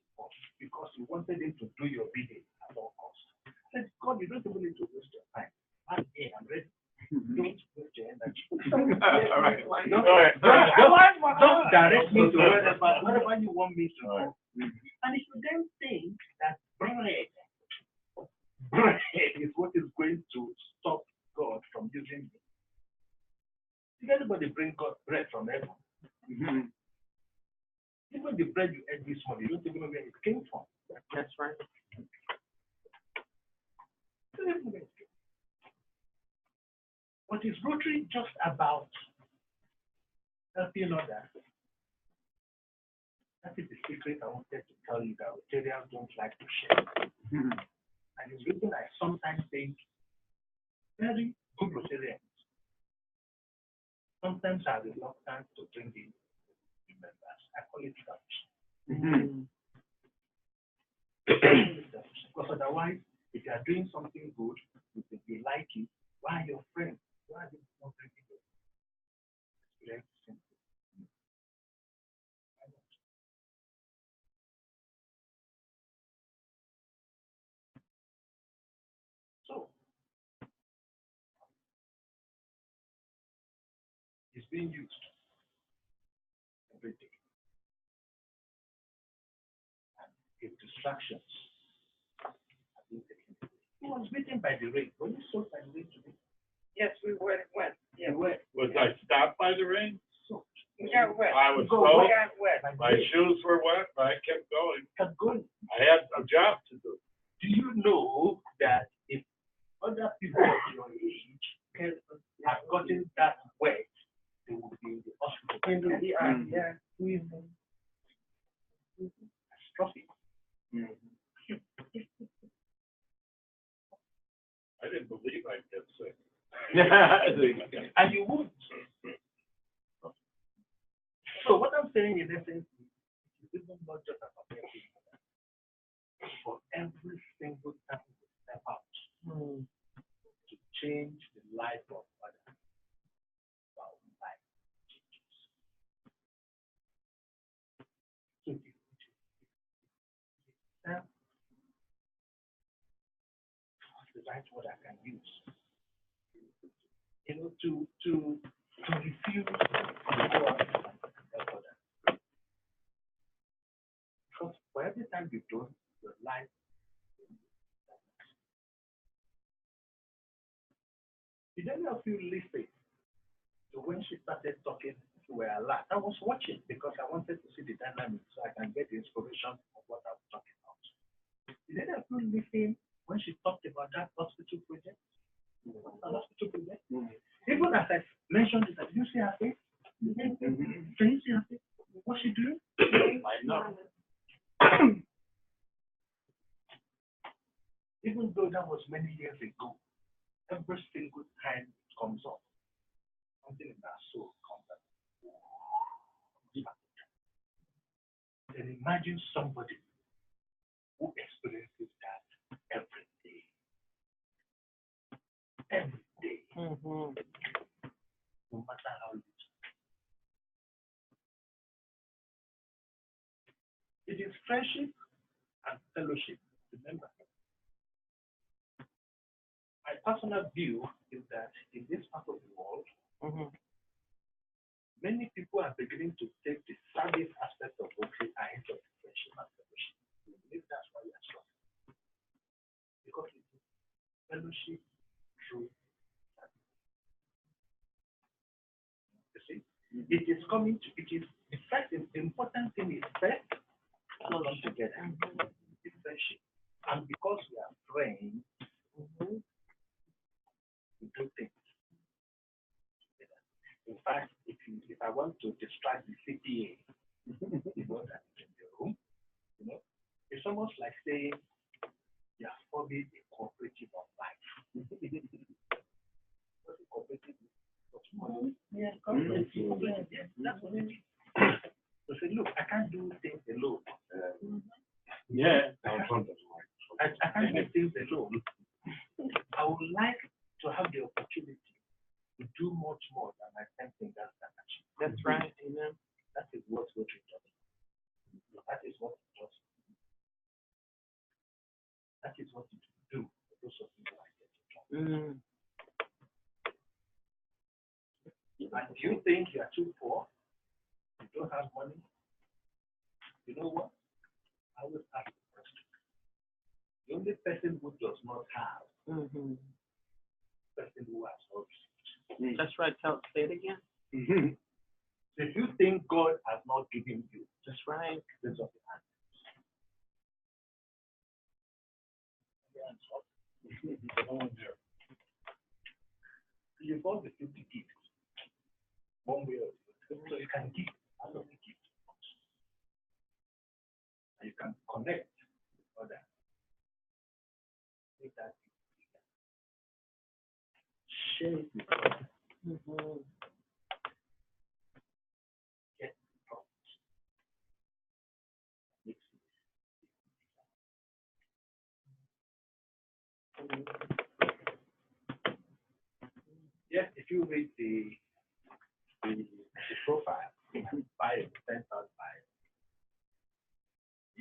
because you wanted him to do your bidding at all costs. I said, God, you don't even need to waste your time. I'm here, I'm ready. Don't waste your energy. All right. Don't direct me to wherever you want me to go. And if you then think that bread is what is going to stop God from using you. Did anybody bring God bread from heaven? Even the bread you ate this morning, you don't even know where it came from. That's right. But is Rotary just about helping others? That is the secret I wanted to tell you, that Rotarians don't like to share. And it's reason I sometimes think very good Rotarians sometimes are reluctant to bring in members. I call it selfish. Because otherwise, if you are doing something good, if you like it, why are your friends? Why are they not bringing it? It's very simple. So, it's being used every day. And if distractions have been taken away. He was beaten by the rain. Were you soaked by the rain today? Yes, we went. Yeah. You were. Was I stopped by the rain? We got wet. I was We got wet. my shoes were wet, but I kept going. Kept going. I had a job to do. Do you know that if other people of your age have gotten that wet, they will be in the hospital? Yeah. Catastrophic. I didn't believe I'd get sick. And you would. So what I'm saying in essence is even not just about helping others. For every single time we step out to change the life of others, our life changes. So what's the right word I can use? to refuse to go out and help others. Because for every time you don't, your life. Did any of you listen to when she started talking? We were alive. I was watching because I wanted to see the dynamics so I can get the inspiration of what I was talking about. Did any of you listen when she talked about that hospital project? Even as I mentioned it, did you see her face? Can you see her face? What's she doing? I know. Even though that was many years ago, every single time it comes up, something in that soul comes up. Then imagine somebody who experiences that every day. Every day. No matter how little. It is friendship and fellowship. Remember. My personal view is that in this part of the world, many people are beginning to take the service aspect of Rotary ahead of the friendship and fellowship. I believe that's why we are struggling. Because it is fellowship through service. You see? It is coming to, it is, in fact, the important thing is first, come together. It's friendship. And because we are friends, we do things. In fact, if I want to distract the CPA, you know, that in the room, you know, it's almost like saying you are forming a cooperative of life. What's a cooperative? Yeah, cooperative. Yeah, that's what it is. So say, look, I can't do things alone. Yeah. I can't do things alone. I would like to have the opportunity to do much more than my 10 fingers can achieve. That's right. Amen. That is what Rotary does. That is what it does. That is what it do for those of you who are getting And do you think you are too poor? You don't have money? You know what? I will ask the question. The only person who does not have is the person who has not received. That's right. Say it again. If you think God has not given you, that's right. That's what you want the 50 gifts, one way or the other. So you can give out of the gift. And you can connect with others. Make that share it with others. Get problems. Yes, if you read the profile, bio, 10,000 bio, I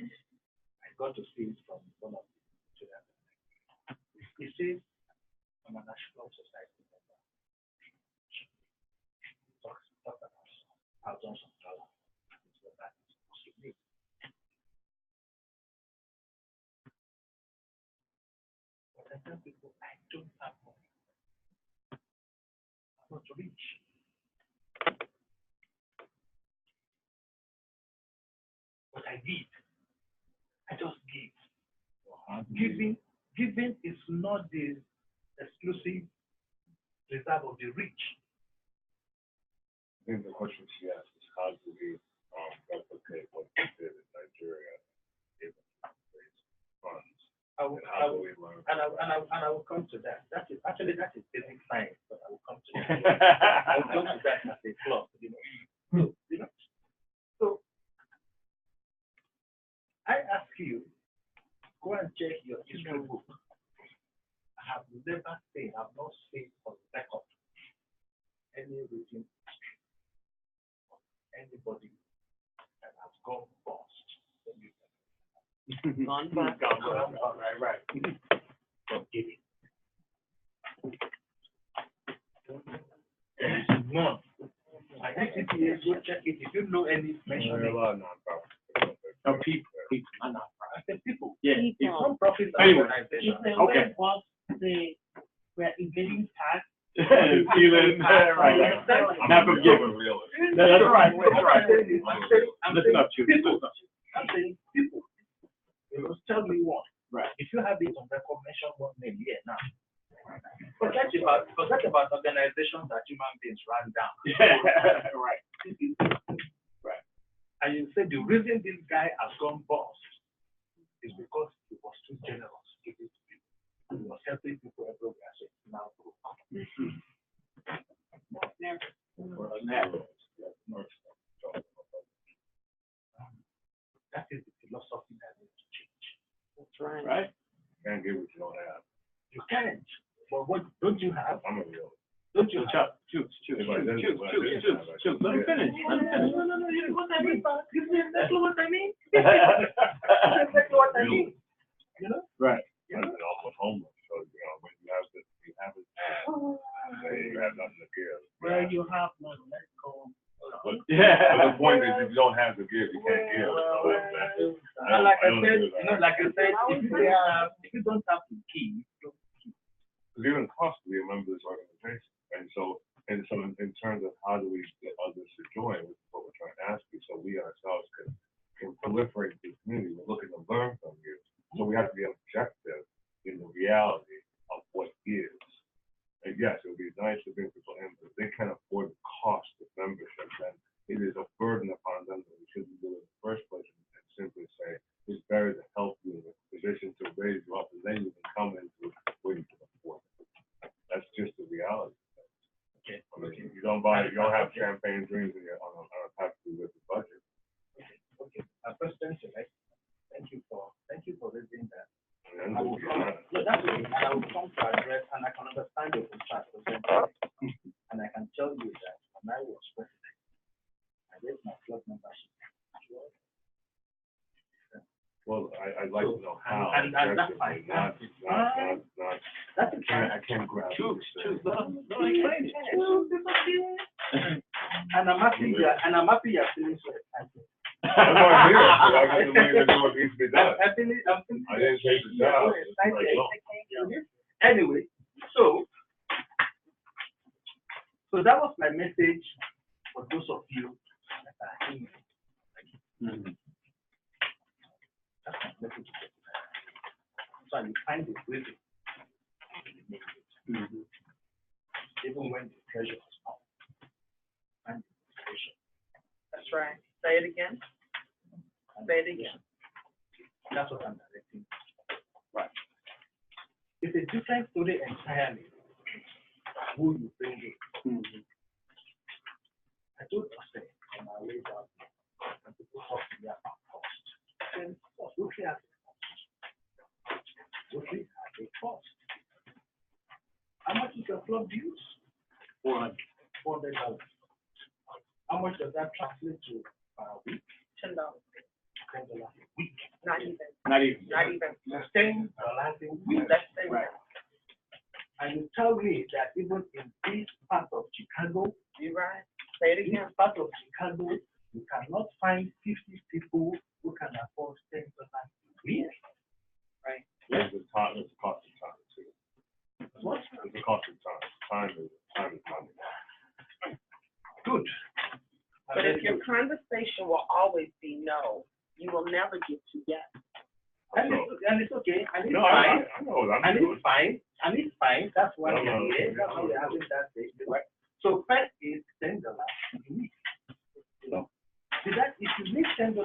got to see it from one of the students. It says, I'm a national society member. Talks about thousands of dollars. It's what that is supposed to be. But I tell people, I don't have money. I'm not rich. But I give. I just give. Giving is not the exclusive reserve of the rich. I think the question she asked is how do we replicate what we did in Nigeria, able to raise funds? I will come to that. That is basic science, but I will come to that. I will come to that as a plus, you know. So I ask you, go and check your history book. I have never seen, I've not seen on record any written history of anybody that has gone bust. Gone bust. Right. For giving. None. I think CPA, go check it. If you know any, mention There are a it. lot of nonprofits. No, people. Not I said people. Yeah. It's non-profit Anyway. organization. Okay. We're evading tax. Feeling, right. Not forgiving. That's right. That's right. Listen up, Chief. I'm saying people. You know, tell me one. Right. If you have it on record, mention one name here now. Forget about organizations that human beings run down. Right. Right. And you say the reason this guy has gone bust is because he was too generous. He was helping people everywhere. So it's now broke. That is the philosophy that needs to change. That's right. Right. You can't get what you don't have. You can't. But what don't you have? I'm a real. Don't you have? Choose. If Let I him didn't- if I didn't have it, finish. Let him finish. No, you know what I mean? You see exactly what I mean? That's exactly what I mean. You know? Right. I've been almost homeless, so you know when you have this, you have it. You have nothing to give. Well, you have none. Let's go. But the point is, if you don't have to give, you can't give. So Like I said, you know, like I said, if you don't have to give, don't give. Because even cost to be a member of this organization, and so in terms of how do we get others to join, which is what we're trying to ask you, so we ourselves can proliferate the community. We're looking to learn from you, so we have to be objective in the reality of what is. And yes, it would be nice to bring people in, but if they can't afford the cost of membership, then it is a burden upon them that we shouldn't do it in the first place, and simply say it's better to help you in a position to raise you up, and then you can come into where you can afford it. That's just the reality. Okay. I mean, you don't have champagne dreams on a perfectly with the budget. Okay. President, thank you for raising that. And I will come, no, that's okay. And I will come to address, and I can understand your concern, and I can tell you that when I was president, I raised my club membership. Well, I'd like to know how. And that's fine. Not. That's I can't grab it. Choose. No, explain it. And I'm happy you're feeling so excited. I'm not here. I got the money to do what needs to be done. I didn't take the job. Anyway, so that was my message for those of you that are in. That's my message. So you find it with it. Even when the pressure is on. Find the pressure. That's right. Say it again. Say it again. That's what I'm directing. Right. It's a different story entirely. Who you bring in. I told us that on my way down, and people talk to me about cost. Then, Rotary has a cost. Rotary has a cost. How much is your club dues? $400. How much does that translate to a week? $10. $10 a week. Not even. Not even. That's $10 a week. That's $10. Right. And you tell me that even in this part of Chicago, you're right. Say it again. This part of Chicago, you cannot find 50 people who can afford $10 a week. Right. There's the cost of time too. What? There's the cost of time. Time is money. Good. But if your conversation will always be no, you will never get to yes. And it's okay. And it's No, fine. I know. And it's fine. And it's fine. That's why No, we're here. no. That's why we're having that day. Right? So first is $10 a week. No. So that if you make $10 a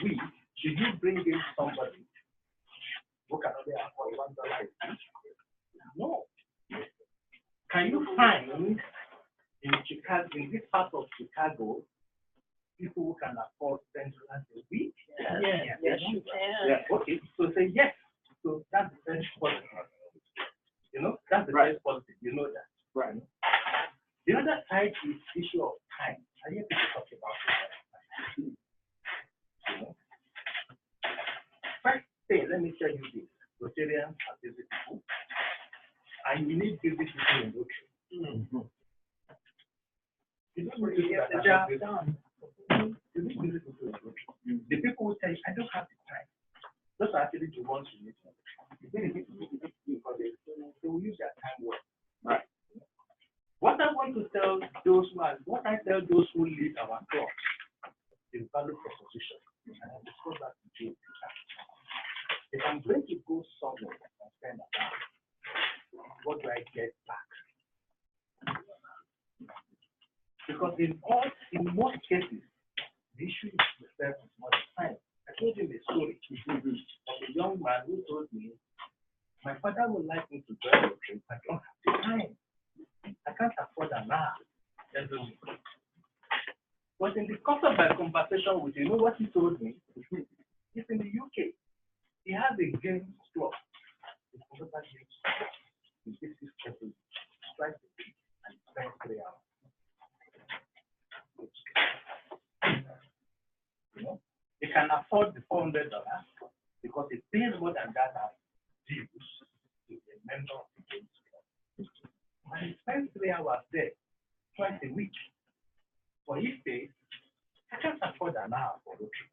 week, should you bring in somebody who can only afford $1 a week? No. Can you find in Chicago, in this part of Chicago, people who can afford $10 a week? Yes, you can. Yeah. Okay. So say yes. So that's the first positive. You know, that's the first positive. You know that. Right. The other side is issue of time. I hear people talk about it. You know? First thing, let me tell you this. Rotarians are busy people. And you need busy people in Rotary. the job done. The people will tell you, I don't have the time. Those are actually the ones you need to know. Because they will use their time well. Right. What I want to tell those who lead our club is value proposition. And I discuss that with you. If I'm going to go somewhere and spend a time, what do I get back? Because in most cases, the issue is the self time. I told you the story of a young man who told me, my father would like me to join the trip. I don't have the time. I can't afford an hour every week. But in the course of my conversation with you, you know what he told me? He's in the UK. He has a games club. He gives his people twice a week and he spends 3 hours. You know, he can afford the $400 because he pays more than that as dues to a member of the games club. And he spends 3 hours there twice a week. But he says, I can't afford an hour for Rotary.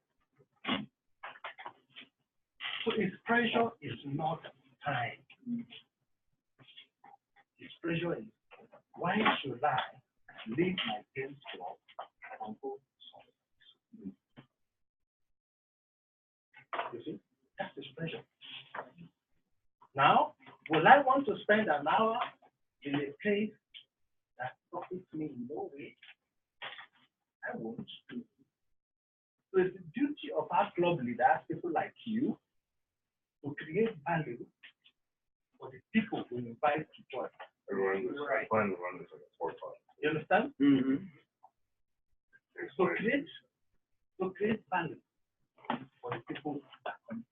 So his pressure is not time. His pressure is, why should I leave my games club and go somewhere? You see, that's his pressure. Now, will I want to spend an hour in a place that profits me in no way? I won't. So it's the duty of our club leaders, people like you, to create value for the people who invite to join. I plan to run this in a 4-5. You understand? Mm-hmm. So create value for the people that come to.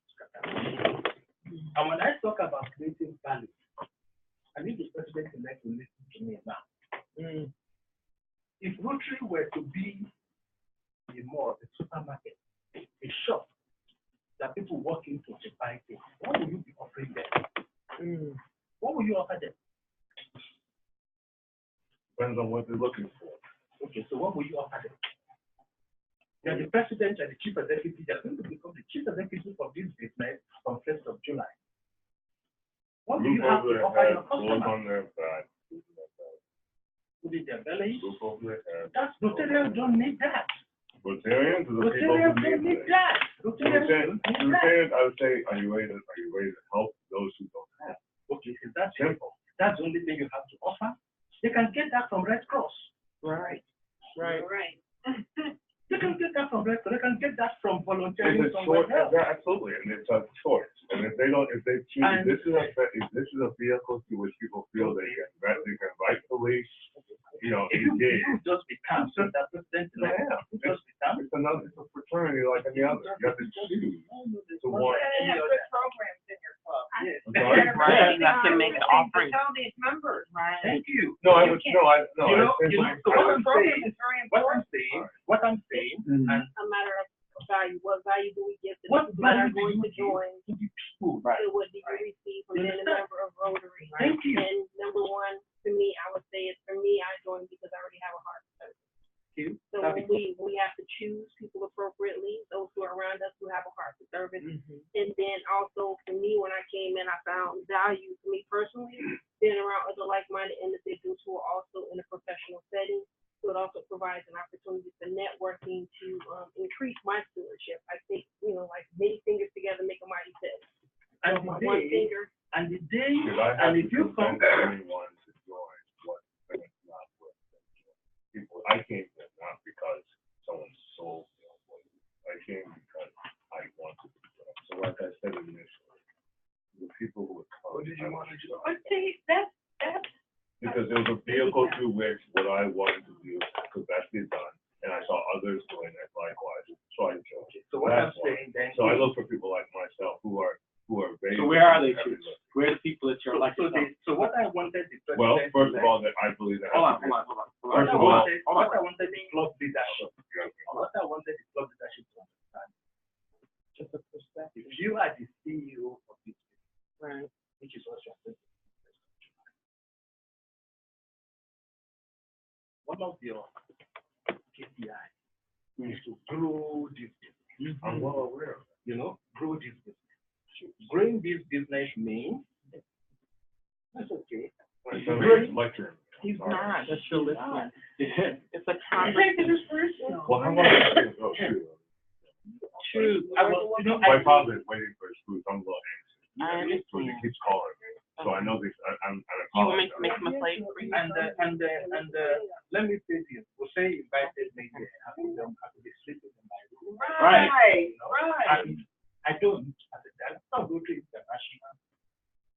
And when I talk about creating value, I need the president-elect to listen to me now. If Rotary were to be a mall, a supermarket, a shop that people walk into to buy things, what will you be offering them? What will you offer them? Depends on what they're looking for. Okay, so what will you offer them? You're the president and the chief executive. You're going to become the chief executive of this business on 1st of July. What do you have to offer your customers? On their back. Put in their belly. Roof over their head. That's Rotarians don't need that. Rotarians are the people who need that. Rotarians, I would say, are you ready to help those who don't have? Okay, so that's simple. That's the only thing you have to offer. They can get that from Red Cross. Right. They can get that from Red Cross. They can get that from volunteering somewhere else. Absolutely, and it's a choice. And if they choose, this is a vehicle to which people feel they can rightfully, engage. You just become that president. It's a fraternity like any other. You have to choose to want. They have good programs in your club. Yes. Right. You have to make an offering. Tell these members. Right. Thank you. What I'm saying, and a matter of value. What value do we give to what people that are value going to join? to the people? Right. So what do you receive from being a member of Rotary? Thank you. And number one, to me, I would say it's for me, I joined because I already have a heart for service. So when we have to choose people appropriately, those who are around us who have a heart for service. And then also for me, when I came in, I found value for me personally, being around other like-minded individuals who are also in a professional setting. So it also provides an opportunity for networking to increase my stewardship. I think, like many fingers together make a mighty fist. And one finger. And the day, and if you come anyone to join what it's not worth people, I came here not because someone sold me. I came because I wanted to join. So like I said initially, the people who would come. What did you want to do? That's because there was a vehicle through which what I wanted to do could best be done, and I saw others doing it likewise. So I joined. So what I'm saying then. So I look for people like myself who are very. So where are they? Where are the people that you're like? So what I wanted the president. Well, first of all, that I believe that. Hold on. First of all, what I wanted the club leadership. What I wanted the club leadership to understand. Just a perspective. If you are the CEO of this business, right, which is what you're saying. One of your KPI is to grow this business. I'm well aware of that. Grow this business. Growing this business means that's okay. Lecture. He's not. That's your listening. It's a conversation. Well, how about oh, shoot. True. My father is waiting for his food. I'm a little anxious. I understand. So he keeps calling me. So I know this. I'm you want me to make him a plate for you? And let me say this. We'll say you invited me here. I could be sleeping in my room. Right. I don't. I'm not going to international.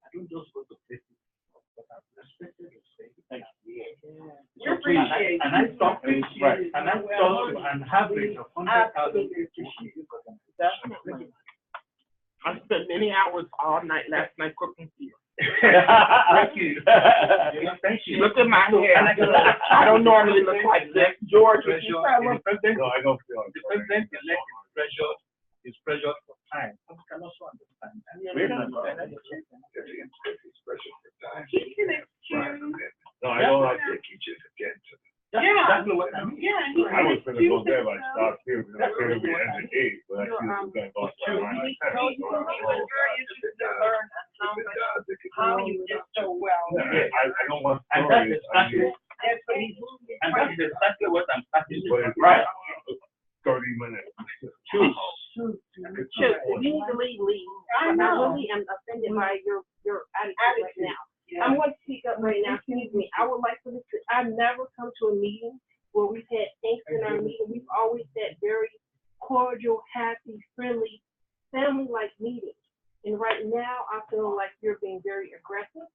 I don't just go to places. But I'm respected to say thank you. You appreciate it. And I talk to right. And I talk to an average of 100,000 people. Definitely. I spent many hours all night last night cooking for you. Thank you. Thank you. Look at my hair. I don't normally look like this. George, no, I don't feel it. The president elect is pressured for time. I can also understand that. We're not understand that. He can excuse. No, I don't like to teach it again. Yeah. I was going to go there, but I stopped here because I figured we ended 8, but I feel we're going to go to 9. How you did so well. I don't want and stories. That's what he's and that's exactly what I'm starting to do. Right. 30 minutes. Shoot, if you need to leave. I really am offended by your attitude right now. I'm going to speak up right now. Excuse me. I would like for this to, I've never come to a meeting where we've had angst in our meeting. We've always had very cordial, happy, friendly, family-like meetings. And right now, I feel like you're being very aggressive.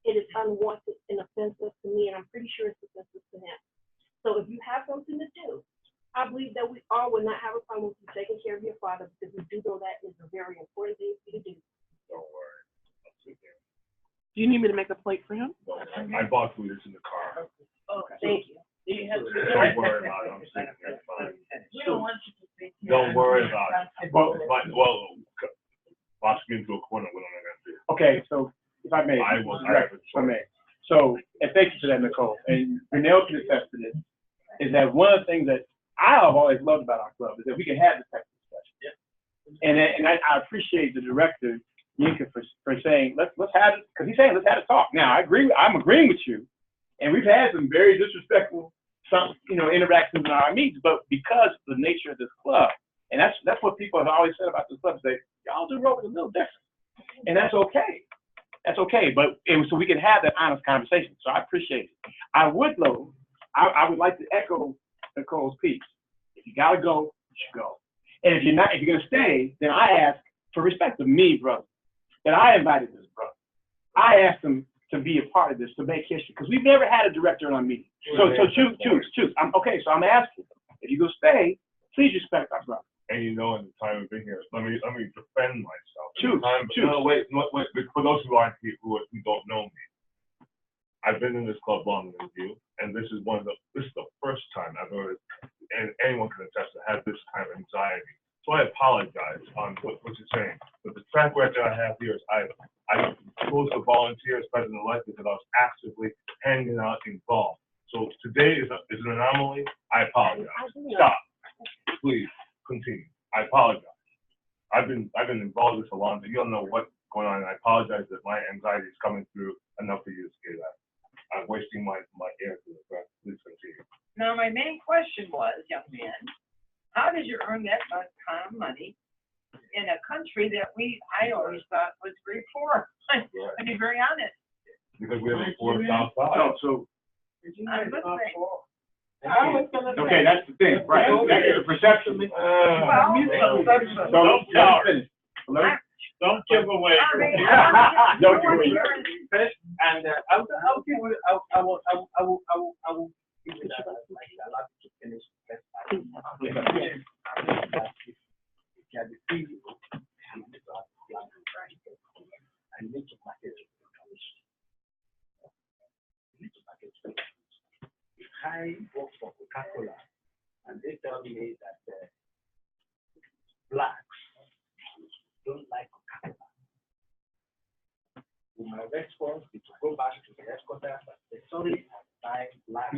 It is unwanted and offensive to me, and I'm pretty sure it's offensive to him. So if you have something to do, I believe that we all would not have a problem with you taking care of your father, because we do know that is a very important thing for you to do. Don't worry. I'll sit there. Do you need me to make a plate for him? I bought food. It's in the car. Okay. Thank you. Don't worry about it. I'm sitting there. Fine. We don't want you to say. Don't worry about it. Well, box me into a corner. What am I going to do? Okay, so if I may, So, and thank you for that, Nicole. And Renelle can attest to this, is that one of the things that I have always loved about our club is that we can have this type of discussion. And I appreciate the director, Yinka, for saying, let's have it, because he's saying, let's have a talk. Now, I'm agreeing with you, and we've had some very disrespectful, interactions in our meetings, but because of the nature of this club, and that's what people have always said about this club, is that y'all do Rotary a little different, and that's okay. That's okay, but so we can have that honest conversation. So I appreciate it. I would like to echo Nicole's piece. If you gotta go, you should go. And if you're gonna stay, then I ask for respect of me, brother, that I invited this brother. I asked him to be a part of this, to make history, because we've never had a director in our meeting. So choose. So I'm asking, if you go stay, please respect our brother. And in the time I've been here, let me defend myself. Choose. No, wait. For those who aren't here, who don't know me, I've been in this club longer than you, and this is the first time I've ever, and anyone can attest to, have this kind of anxiety. So I apologize on what you're saying. But the track record I have here is I chose to volunteer as president-elect because I was actively hanging out involved. So today is an anomaly. I apologize. Stop. Please. Continue. I apologize. I've been involved with this a long time. You don't know what's going on. And I apologize that my anxiety is coming through enough for you to say that. I'm wasting my air to the press. Please continue. Now, my main question was, young man, how did you earn that kind of money in a country that I always thought was very poor? To be very honest. Because we have a poor South Side. I'm listening. Okay, that's the thing, right? That's the perception. Don't give away. Don't give away. And I'll give you. I will give you that. Allow you to finish. If you are the CEO, I need to market it. You need to market it. I work for Coca-Cola, and they tell me that blacks don't like Coca-Cola. My response is to go back to the headquarters and say, sorry, I buy blacks.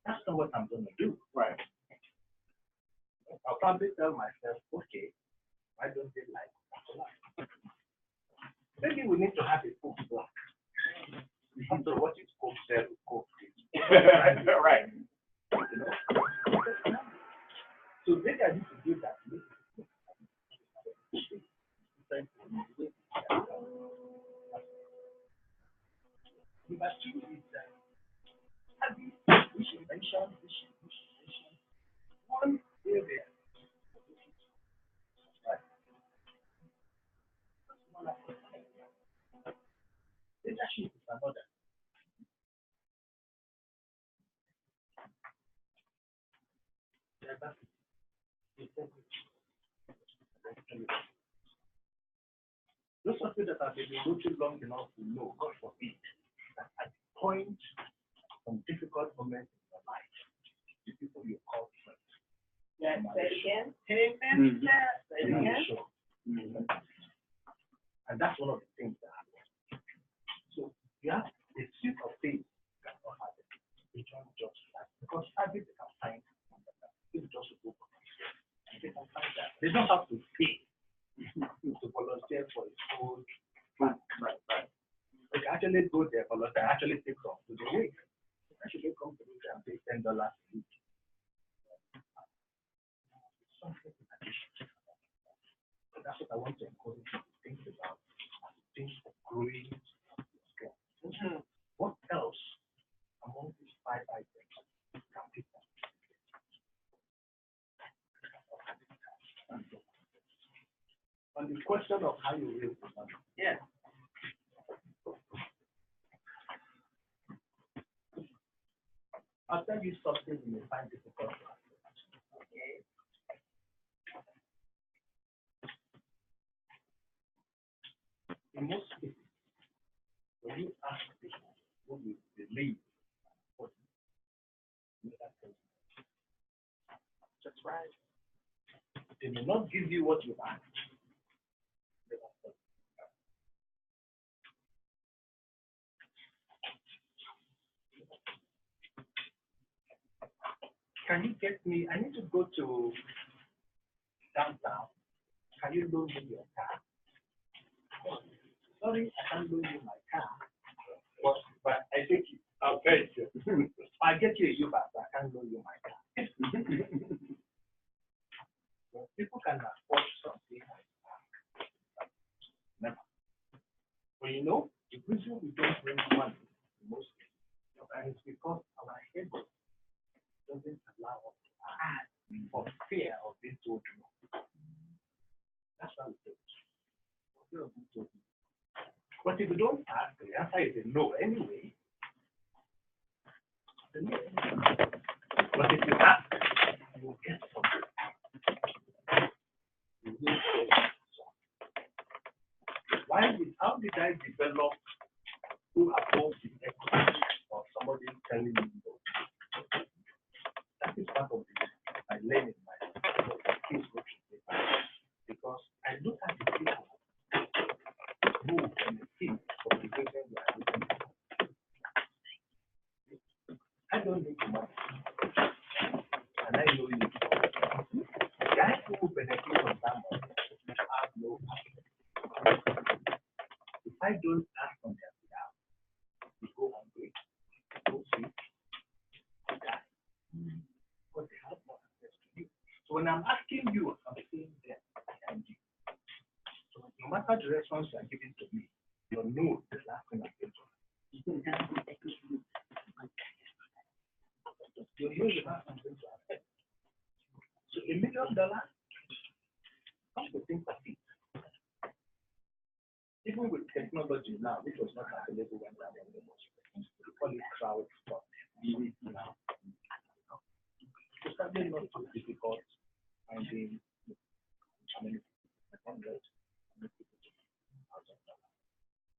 That's not what I'm going to do. Right. I'll probably tell myself, okay, why don't they like black? Maybe we need to have a Coke black. So what is Coke zero, Coke is? Right. So maybe I need to do that. Number two is we should mention one area. Leadership is another. Those of you that have been in Rotary long enough to know, God forbid, that at the point some difficult moments in your life, the people you call friends. Yeah, say it again. Amen. Say it again. And that's one of the things that happen. So you have a suit of faith that cannot have it. You don't just that because service they can find people just go. They can find that. They don't have to pay to volunteer for a whole month. Right. They can actually go there, volunteer, actually take off to the week. Actually come to the and pay $10 a week. Something in addition. So that's what I want to encourage you to think about as you think of growing your skills. What else among these 5 items can people? On the question of how you raise the money. Yeah. I'll tell you something you may find difficult. Okay. In most cases, when you ask people what you believe, what you that's right. They may not give you what you ask. Can you get me? I need to go to downtown. Can you loan me your car? Sorry, I can't loan you my car. But I think I'll pay you. I'll get you a U-Bus, I can't loan you my car. People can afford something like that. Never. But you know, the reason we don't bring money most and it's because our head doesn't allow us to ask for fear of being told no. That's why we do it. But if you don't ask, the answer is a no anyway. But if you ask, you will get something. You will get something. How did I develop who opposed the equity of somebody telling me no? That is part of my learning, my skills because I look at the people who benefit from the vision we are looking for. I don't need money, and I know you. The guys who benefit from that money have no power. If I don't ask on their behalf, they go hungry, go sick, die. But they have no access to you. So when I'm asking you, I'm saying them behind you. So no matter the response you are giving to me, you know the last thing I'm going to do. You know the last thing I'm going to affect. So $1 million, come to think of it. Even with technology now, which was not available when that was we call it crowd stuff. Now, it's probably not too difficult finding how many hundreds, how many people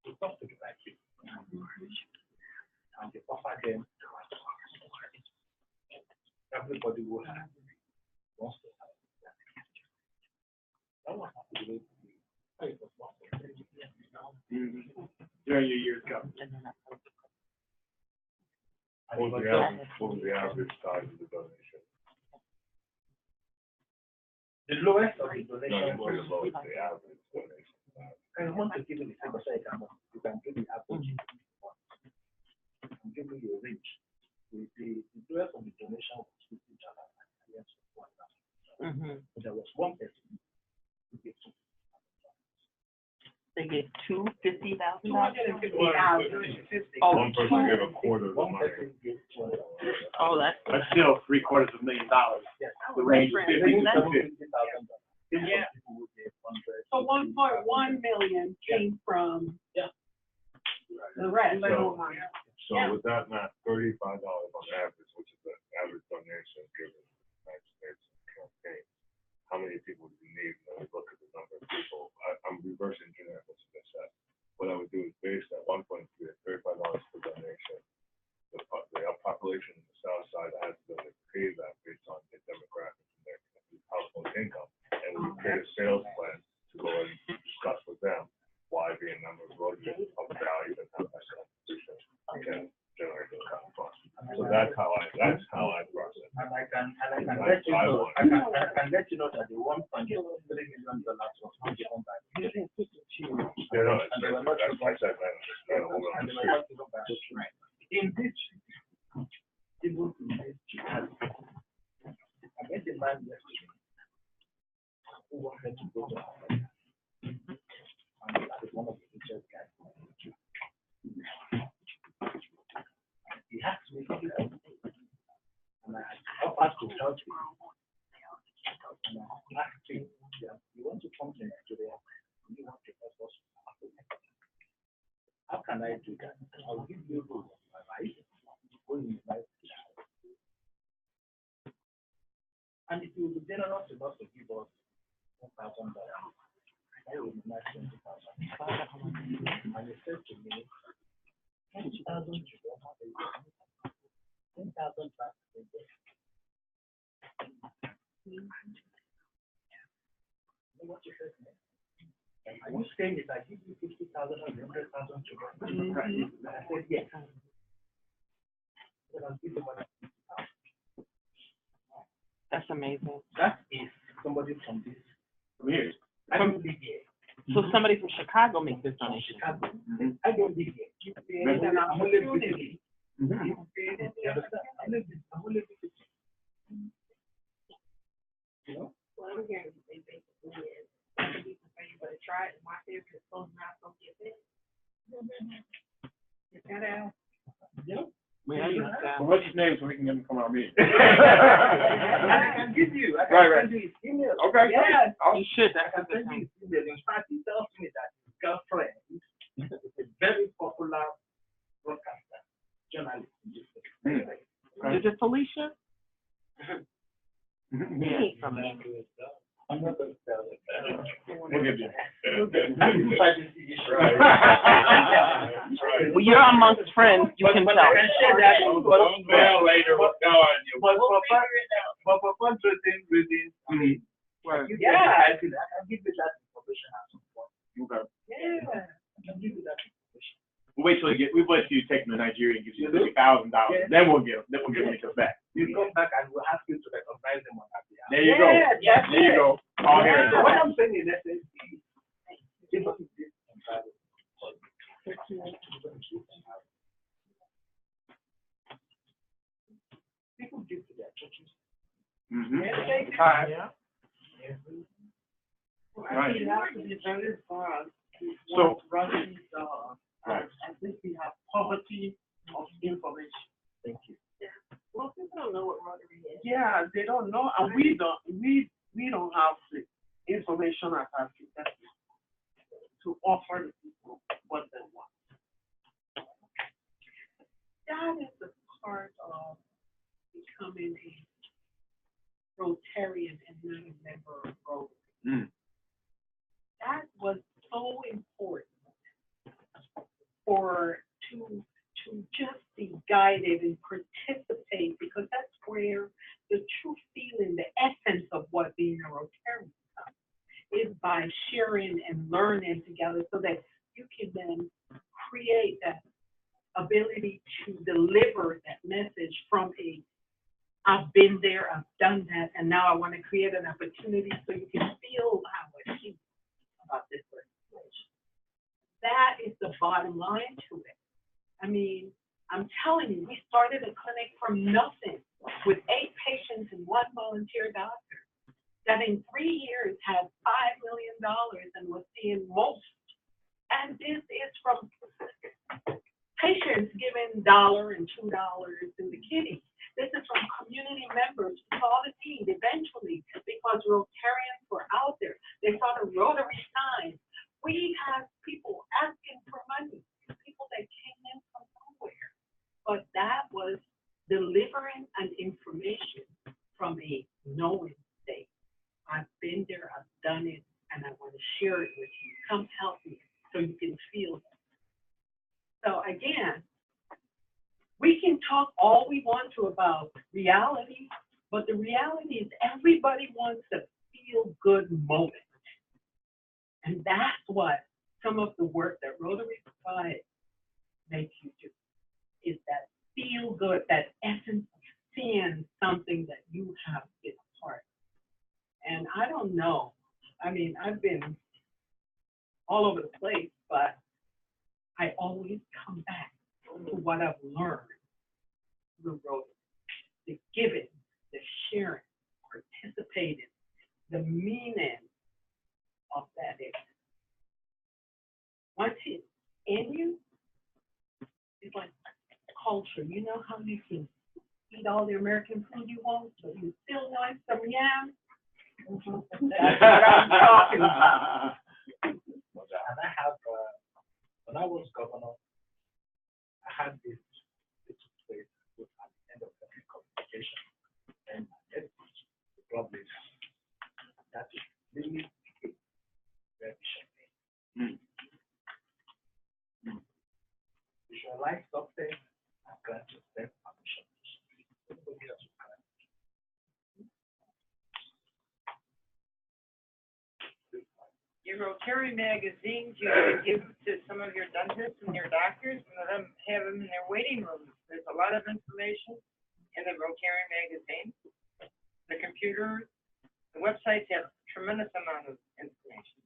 to talk to the right people. And they offer them everybody will have wants to have that. That was not the way to be. During your year's government. And What was the average size of the donation? The lowest of the No, donation the was. lowest, the average donation. I want to give you the figure so you can give the average. Give me your range. The lowest of the donation was $50. But there was one person who gave They get $250,000. One person gave a quarter of the money. Oh, that's still $750,000. Yes. The range is 50 to 250. Yeah. So 1.1 million came from the rest. So with that math, $35 on average, which is the average donation given in the United States campaign, how many people do you need when we look at the number of people? I'm reverse engineering what you just said. What I would do is base that 1.3 at $35 per donation. The population in the south side has to pay that based on their demographics and their household income. And we create a sales plan to go and discuss with them why being a member of Rotary of value and how that contribution can generate those kind of funds. So that's how I process. And I can let you know. I can let you know that the $1.3 million was not given by the Yeah, no, and they were not given by in this even in this Chicago, I met a man yesterday who wanted to go to Hawaii. And that is one of the richest guys. He asked me to help, and I offered to help him. And I asked him, you want to come to Nigeria? You want to help us? How can I do that? I'll give you my life. Go in my life. And if you will be generous enough to give us $1,000, I will match $20,000. And he said to me, 10,000 you don't have a 10,000 back a day. You know what you said to me? Are you saying if I give you 50,000 or 100,000 to run? I said, yes. Then I'll give you money. That's amazing. That is somebody from this. Here. I don't live here. So somebody from Chicago makes this donation. Chicago. I don't live here. It's an opportunity. You understand? I'm only visiting. You know? Well, I'm hearing you say basically is, but try it and watch it, because those not going to get it. You gotta. Yeah. Well, what's his name so we can get him to come on meeting? I can give you. I can send you his email. Okay. Yes. You should. I can send you his email. In fact, he tells me that his girlfriend is a very popular broadcaster, journalist. Is it Felicia? Yeah. I'm not going to tell it. We'll give you. Well, you're amongst friends. You can tell. I can share that. Well, later, we'll go on you. But for fundraising reasons, I mean, Yeah. I can give you that information at some point. Okay. Yeah. I can give you that information. We'll wait till we wait till you take him to Nigeria and gives you $50,000. Then we'll give it back. You come back and we'll ask you to recognize them on that behalf. There you go. Yeah, There you go. All here. So what I'm saying in essence is, people give this entirely. People give to their churches. Yeah. I think it has to be very far to So- running Right. I think we have poverty of information. Thank you. Most people don't know what Rotary is. Yeah, they don't know, and we don't have the information at our fingertips to offer the people what they want. That is the part of becoming a Rotarian and not a member of Rotary. That was so important to just be guided and participate, because that's where the true feeling, the essence of what being a Rotarian is, by sharing and learning together, so that you can then create that ability to deliver that message message from I've been there, I've done that, and now I want to create an opportunity so you can feel how I feel about this organization. That is the bottom line to it. I mean, I'm telling you, we started a clinic from nothing with 8 patients and 1 volunteer doctor that in 3 years had $5 million and was seeing most. And this is from patients giving $1 and $2 in the kitty. This is from community members who saw the need eventually because Rotarians were out there. They saw the Rotary signs. We had people asking for money, people that came in from nowhere. But that was delivering an information from a knowing state. I've been there, I've done it, and I want to share it with you. Come help me so you can feel it. So again, we can talk all we want to about reality, but the reality is everybody wants a feel-good moment. And that's what some of the work that Rotary provides makes you do, is that feel-good, that essence of seeing something that you have been a part of. And I don't know, I mean, I've been all over the place, but I always come back to what I've learned through Rotary. The giving, the sharing, participating, the meaning of that is. Once it's in you, it's like culture. You know how you can eat all the American food you want, but you still want some yam? That's what I'm talking about. And I have, when I was governor, I had this place at the end of every communication. And the problem is that is really very champagne. If you like something, I'm glad to send permission. Nobody else will come. Your Rotary magazines you can give to some of your dentists and your doctors and let them have them in their waiting rooms. There's a lot of information in the Rotary magazine. The computers, the websites have a tremendous amount of information.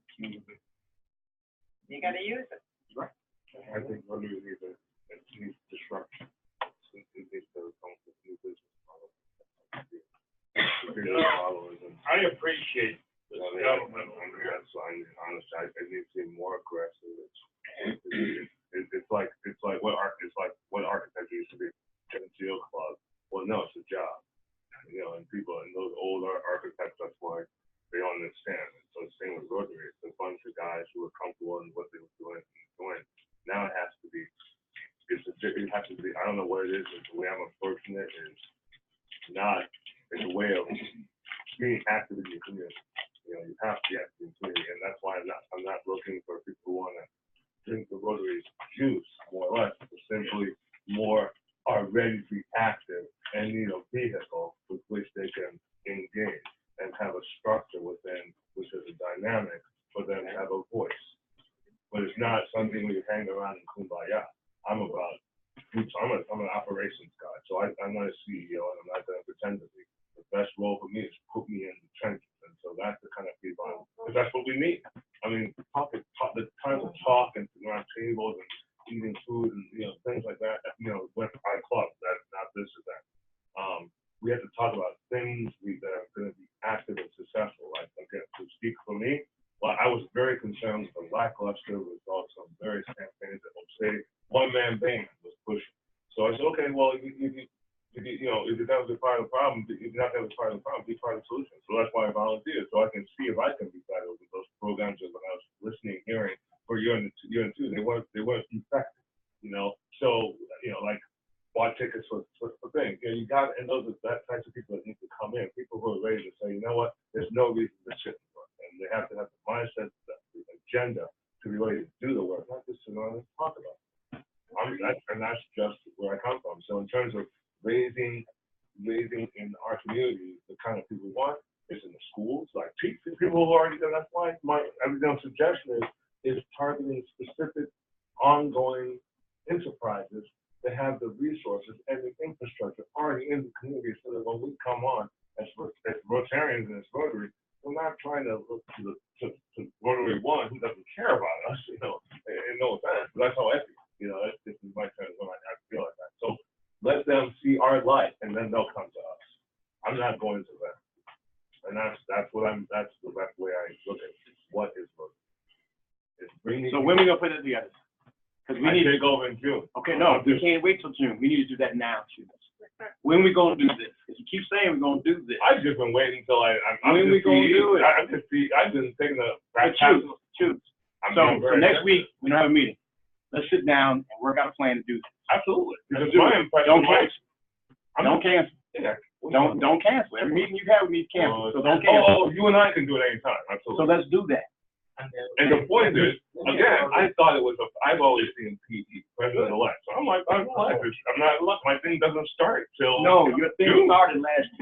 You got to use it. Right. I think Rotary needs disruption. It needs to come with new business models. I appreciate the government. Honestly, I need to see more aggressive. It's like what architecture used to be. Conceal club. Well, no, it's a job. You know, and people and those older architects, that's why they don't understand. So the same with Rotary. It's a bunch of guys who are comfortable in what they were doing. Now it has to be. It has to be. I don't know what it is. The way I'm approaching it is not. It's a way of being active in your community. You know, you have to be active in the community, and that's why I'm not looking for people who want to drink the Rotary juice, more or less, but simply more are ready to be active and need a vehicle with which they can engage and have a structure within, which is a dynamic for them to have a voice. But it's not something where you hang around in kumbaya. I'm an operations guy, so I'm not a CEO and I'm not going to pretend to be. The best role for me is put me in the trenches. And so that's the kind of people, because that's what we need. I mean, the time to talk and sit around tables and eating food and, you know, things like that, you know, with our club, that's not this or that. We have to talk about things that are going to be active and successful. Like, again, to speak for me, well, I was very concerned with the lackluster results of various campaigns that will say one-man band was pushing. So I said, okay, well, if that was a part of the problem, if you're not going to be part of the problem, be part of the solution. So that's why I volunteered, so I can see if I can be part of those programs. That when I was listening, hearing for year and two, they weren't effective, you know. So, you know, like bought tickets for things. You know, you got, and those are that types of people that need to come in. People who are ready to say, you know what, there's no reason to sit and work, and they have to have the mindset, the agenda to be ready to do the work, not just sit around and talk about it. And that's just where I come from. So in terms of raising in our community the kind of people we want is in the schools, like people who already done. That's why my suggestion is targeting specific ongoing enterprises they have the resources and the infrastructure already in the community, so that when we come on as Rotarians and as Rotary, we're not trying to look to Rotary One who doesn't care about us, you know, and no offense, but that's how I feel. You know, this is my kind of when I feel like that. So let them see our light, and then they'll come to us. I'm not going to them, and that's the best way I look at it. What is Rotary? So when we gonna put it together? Because we need to take over in June. Okay, no, we can't wait till June. We need to do that now, too. When we gonna do this? Because you keep saying we're gonna do this. I've just been waiting until when we gonna do it? I've been taking the back. Choose. So next week we don't have a meeting. Let's sit down and work out a plan to do this. Absolutely. Because my impression. Don't cancel. Don't cancel. Yeah. Don't cancel. Every meeting you have, we need to cancel. So don't cancel. Oh, you and I can do it anytime. Absolutely. So let's do that. And the point is, again, I thought it was I've always seen PE, president-elect. So I'm like, I'm not, my thing doesn't start till. No, your thing June. started last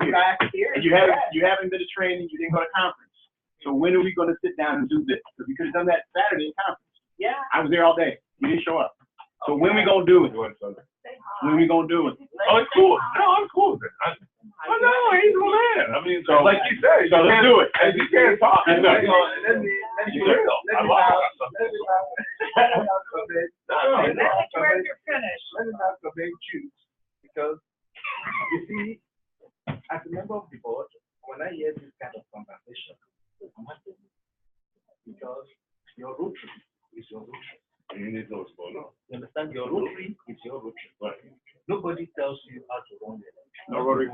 year. And you haven't been to training, you didn't go to conference. So when are we gonna sit down and do this? Because we could have done that Saturday conference. Yeah. I was there all day. You didn't show up. So when we gonna do it? When we gonna do it? Oh, it's cool. No, I'm cool with it. No, he's a man. I mean, so like you said, so let's do it. And you can't talk. Let me Let me not comment you, because you see, as a member of the board, when I hear this kind of conversation, because your Rotary is your Rotary. You need those going on. You understand? Your Rotary is your Rotary. Right. Nobody tells you how to run your Rotary. No Rotary.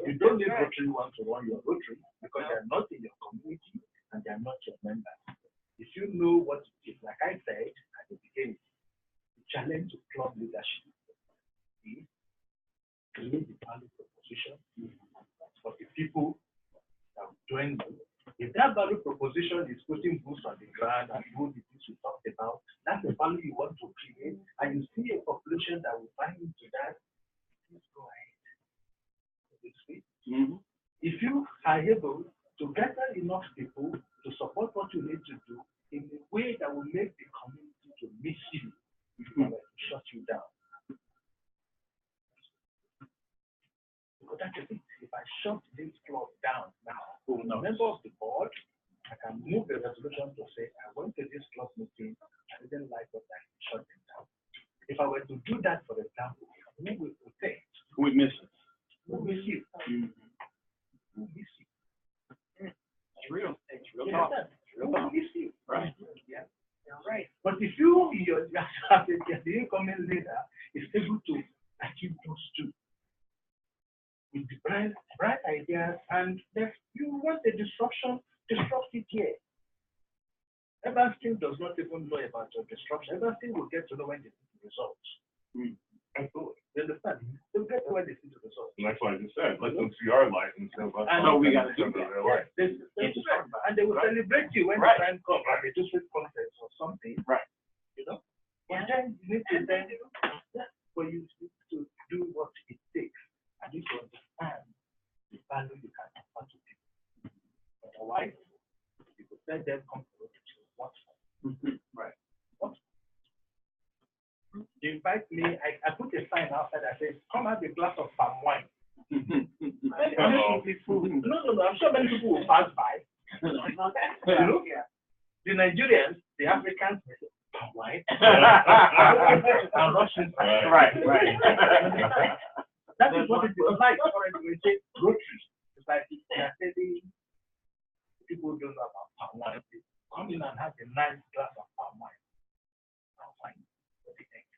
You don't need Rotary one to run your Rotary because they are not in your community and they are not your members. If you know what it is, like I said at the beginning, the challenge of club leadership is create the value proposition for the people that will join you. If that value proposition is putting boots on the ground and doing the things we talked about, that's the value you want to create, and you see a population that will buy into that, please go ahead. If you are able to gather enough people to support what you need to do in a way that will make the community to miss you, to shut you down. Because that's the thing. If I shut this club down now, as a member of the board, I can move the resolution to say, I went to this club meeting, I didn't like what I shut them down. If I were to do that, for example, who will protect? Who would miss it? Who will miss you? Who will miss you? It's real. It's real Yeah, talk. who will miss you? Right. Yeah. Right. But if you, the incoming leader, is able to achieve those two, with the bright ideas, and if you want a disruption, disrupt it here. Everything does not even know about your disruption. Everything will get to know when they see the results. Absolutely. You understand? They'll get to when they see the results. And that's what I just said. Let them see our light and say, And we got to do their that. light. And they will celebrate you when the time comes, like a district conference or something. Right. You know? But then you need to for you to do what it takes. And you to understand the value you can offer to people. Otherwise, you could let them come to what right. What? You invite me, I put a sign outside that says, come have a glass of palm wine. Many people, no, I'm sure many people will pass by. You know? The Nigerians, the Africans, they say, palm wine. And Russians. Right. That is what it is like. We say Rotary. It's like they are telling people who don't know about palm wine. Come in and have a nice glass of palm wine. Palm wine. What do you think?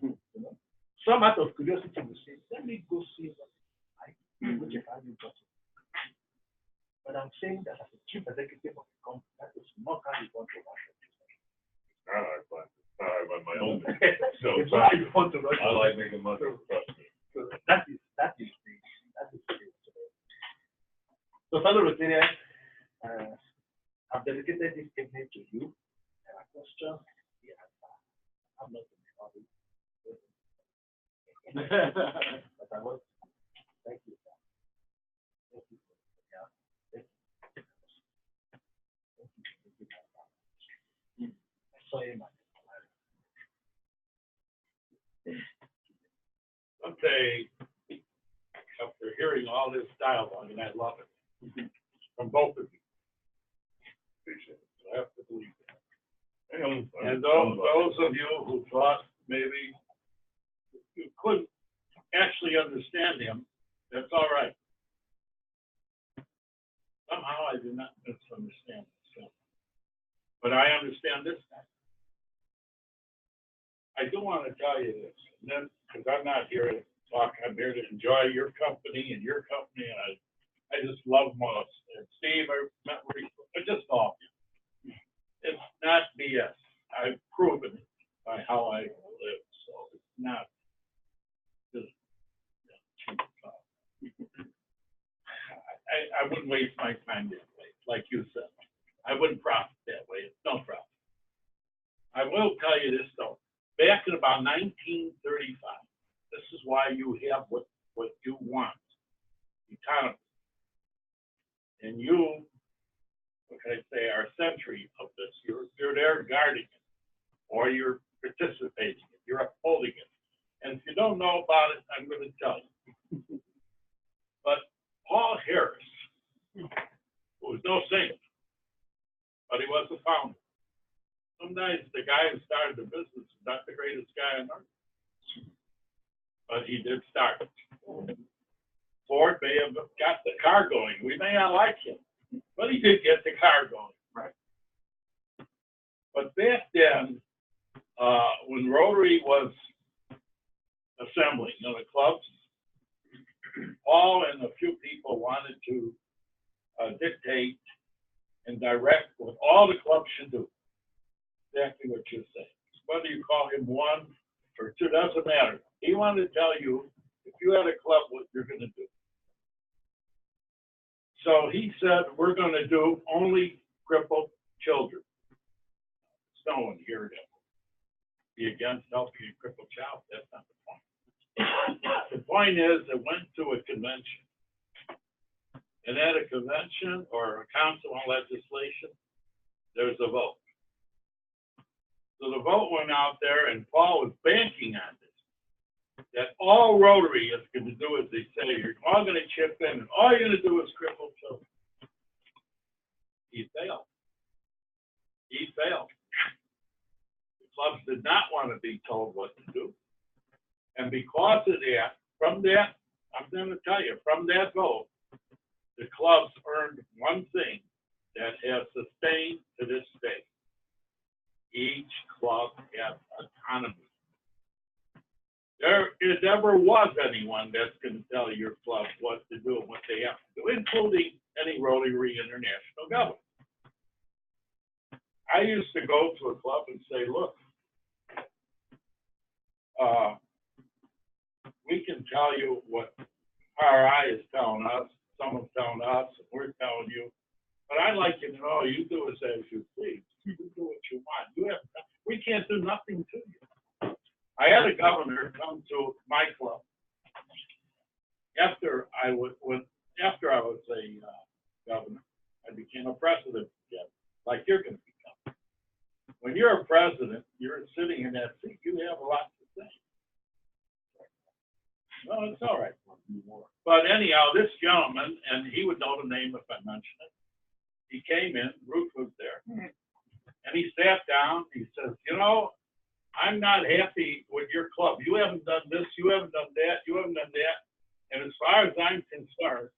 You know? Some out of curiosity will say, let me go see what it's like, which is how you got it. But I'm saying that as a chief executive of the company, that is not how you want to run it. I run my own. So it's not how you want to run it. I like making money. So that is the So fellow Rotarians, I've dedicated this evening to you. There are questions, the answer. I'm not going to sorry. But I want to thank you. Thank you. Thank you. I saw him at someday, after hearing all this dialogue, and I love it, from both of you. I have to believe that. And those of you who thought maybe you couldn't actually understand him, that's all right. Somehow I did not misunderstand this, but I understand this time. I do want to tell you this, and then because I'm not here to talk, I'm here to enjoy your company and your company, and I just love most. And Steve, I met just all of you. It's not BS. I've proven it by how I live, so it's not just. I wouldn't waste my time that way, like you said. I wouldn't profit that way. It's no profit. I will tell you this though. Back in about 1935, this is why you have what you want, economy. And you, what can I say, are a century of this. You're there guarding it, or you're participating in it, you're upholding it. And if you don't know about it, I'm going to tell you. But Paul Harris, who was no saint, but he was a founder. Sometimes the guy who started the business is not the greatest guy on earth, but he did start it. Ford may have got the car going. We may not like him, but he did get the car going. Right. But back then, when Rotary was assembling, the clubs, Paul and a few people wanted to dictate and direct what all the clubs should do. Exactly what you're saying. Whether you call him one or two, doesn't matter. He wanted to tell you, if you had a club, what you're going to do. So he said, we're going to do only crippled children. There's no one here to be against helping a crippled child. That's not the point. The point is, it went to a convention. And at a convention or a council on legislation, there's a vote. So the vote went out there, and Paul was banking on this, that all Rotary is going to do as they say. You're all going to chip in, and all you're going to do is cripple children. He failed. He failed. The clubs did not want to be told what to do. And because of that, from that, I'm going to tell you, from that vote, the clubs earned one thing that has sustained to this day. Each club has autonomy. There never was anyone that's going to tell your club what to do and what they have to do, including any Rotary International government. I used to go to a club and say, look, we can tell you what RI is telling us, someone's telling us, and we're telling you, but I'd like you to know you do as you please. You can do what you want. We can't do nothing to you. I had a governor come to my club after I was a governor. I became a president again, like you're going to become. When you're a president, you're sitting in that seat. You have a lot to say. No, it's all right. But anyhow, this gentleman, and he would know the name if I mention it. He came in. Ruth was there. And he sat down, he says, I'm not happy with your club. You haven't done this, you haven't done that, you haven't done that. And as far as I'm concerned,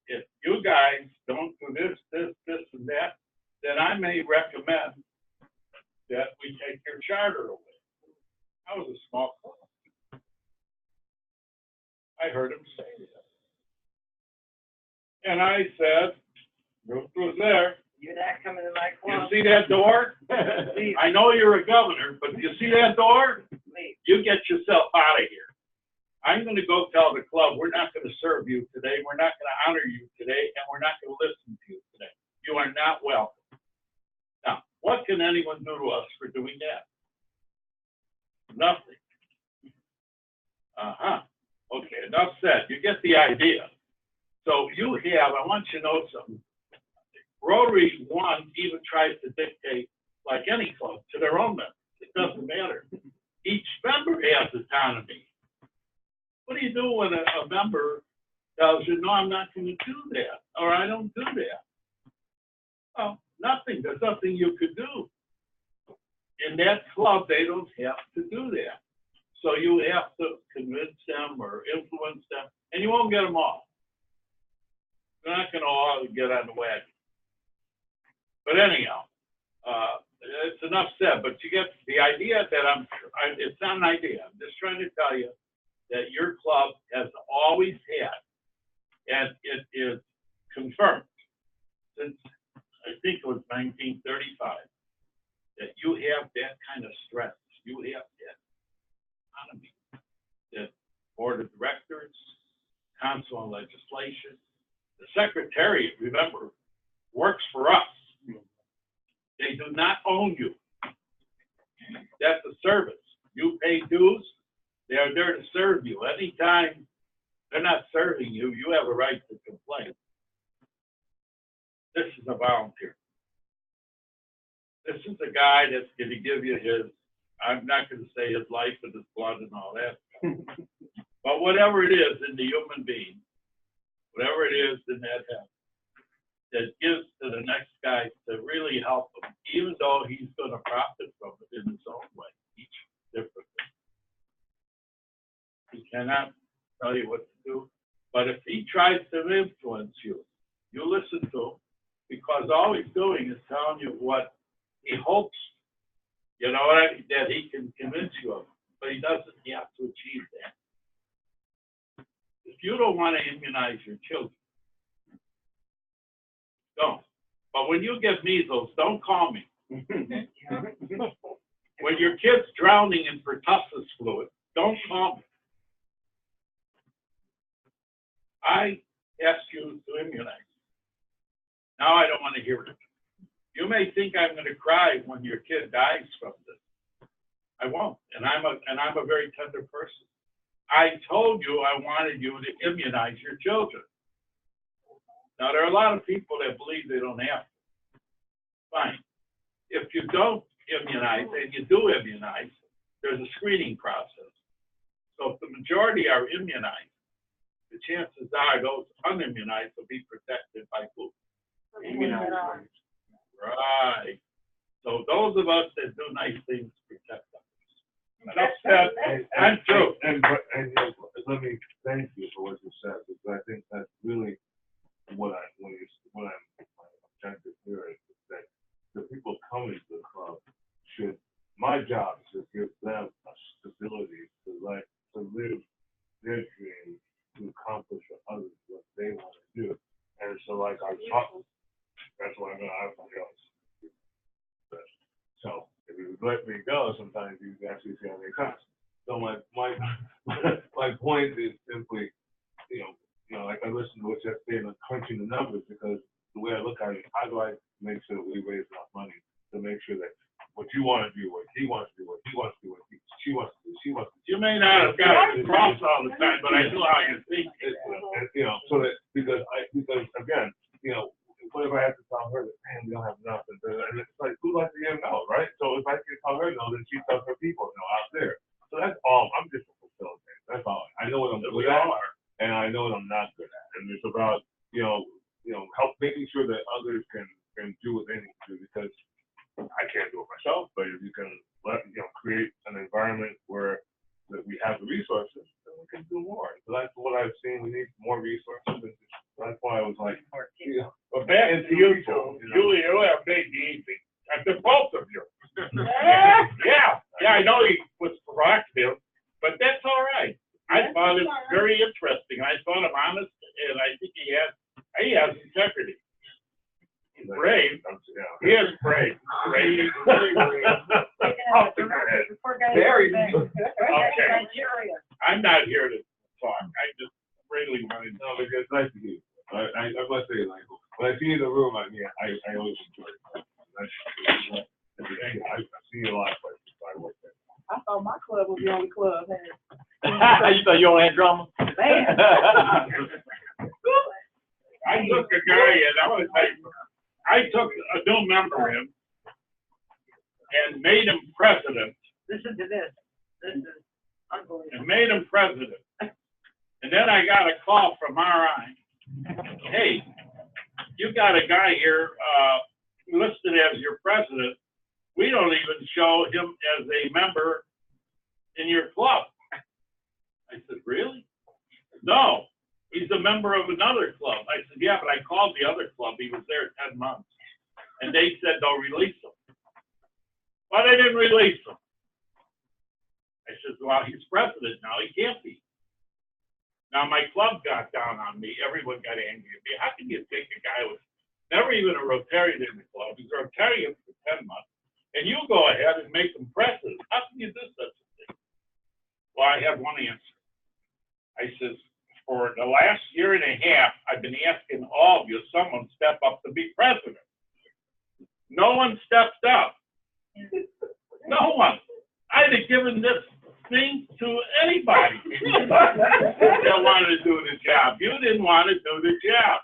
if you guys don't do this, and that, then I may recommend that we take your charter away. That was a small club. I heard him say that. And I said, Ruth was there. You're not coming to my club. You see that door? I know you're a governor, but you see that door? You get yourself out of here. I'm going to go tell the club, we're not going to serve you today, we're not going to honor you today, and we're not going to listen to you today. You are not welcome. Now, what can anyone do to us for doing that? Nothing. Okay, enough said. You get the idea. So you have, I want you to know something. Rotary, one, even tries to dictate, like any club, to their own members. It doesn't matter. Each member has autonomy. do you do when a member tells you, no, I'm not gonna do that, or I don't do that? Well, nothing, there's nothing you could do. In that club, they don't have to do that. So you have to convince them or influence them, and you won't get them all. They're not gonna all get on the wagon. But anyhow, it's enough said, but you get the idea that it's not an idea. I'm just trying to tell you that your club has always had, and it is confirmed since I think it was 1935, that you have that kind of stress. You have that economy, that board of directors, council on legislation, the secretariat, remember, works for us. They do not own you. That's a service. You pay dues. They are there to serve you. Anytime they're not serving you, you have a right to complain. This is a volunteer. This is a guy that's going to give you his, I'm not going to say his life and his blood and all that, but whatever it is in the human being, whatever it is in that head, that gives to the next guy to really help him, even though he's going to profit from it in his own way, each differently. He cannot tell you what to do, but if he tries to influence you, you listen to him, because all he's doing is telling you what he hopes, you know, that he can convince you of, but he doesn't have to achieve that. If you don't want to immunize your children, don't. But when you get measles, don't call me. When your kid's drowning in pertussis fluid, don't call me. I asked you to immunize. Now I don't want to hear it. You may think I'm going to cry when your kid dies from this. I won't, and I'm a very tender person. I told you I wanted you to immunize your children. Now, there are a lot of people that believe they don't have to. Fine. If you don't immunize and you do immunize, there's a screening process. So if the majority are immunized, the chances are those unimmunized will be protected by who? Immunized. Right. So those of us that do nice things protect us. Enough said. I'm true. And let me thank you for what you said, because I think that's really what I'm objective here is that the people coming to the club should, my job is to give them a stability to live their dreams, to accomplish for others what they want to do. And so like I talk, that's what I'm going to ask myself. So if you let me go, sometimes you actually see how many times. So my point is simply, like I listen to what you're saying, crunching the numbers, because the way I look at it, how do I make sure that we raise enough money to make sure that what you want to do, what he wants to do, what he wants to do, what she wants to do, she wants to do. You may not have got it across all the time, but I know how you think. So that because again, what if I have to tell her that, man, we don't have enough, and it's like, who lets the hear no, right? So if I can tell her no, then she tells her people no out there. So that's all. I'm just a facilitator. That's all. I know what I'm good at, and I know what I'm not good at, and it's about help making sure that others can do what they need to do, because I can't do it myself. But if you can create an environment where that we have the resources, then we can do more. So that's what I've seen. We need more resources. And that's why I was like, but back to you two, Julie, you have made the easy. The both of you. Yeah, I know he was provocative, but that's all right. I thought it very interesting. I thought him honest, and I think he has integrity. He's brave. He is brave. Brave. Very. Okay. I'm not here to talk. I just really wanted to know. Because it's nice to hear you. I must say, like, when I see you in the room, I always enjoy it. I see you a lot of places. I work there. I thought my club was the only club. You thought you only had drama? Man. I took a guy in, I want to tell you, I took a new member in and made him president. Listen to this. This is unbelievable. And made him president. call from RI. Hey, you got a guy here listed as your president. We don't even show him as a member in your club. I said, really? No, he's a member of another club. I said, yeah, but I called the other club. He was there 10 months. And they said they'll release him. Well, they didn't release him. I said, well, he's president now. He can't be. Now, my club got down on me. Everyone got angry at me. How can you take a guy with never even a Rotarian in the club? He's a Rotarian for 10 months. And you go ahead and make him president. How can you do such a thing? Well, I have one answer. I says, for the last year and a half, I've been asking all of you, someone step up to be president. No one stepped up. No one. I'd have given this thing to anybody that wanted to do the job. You didn't want to do the job.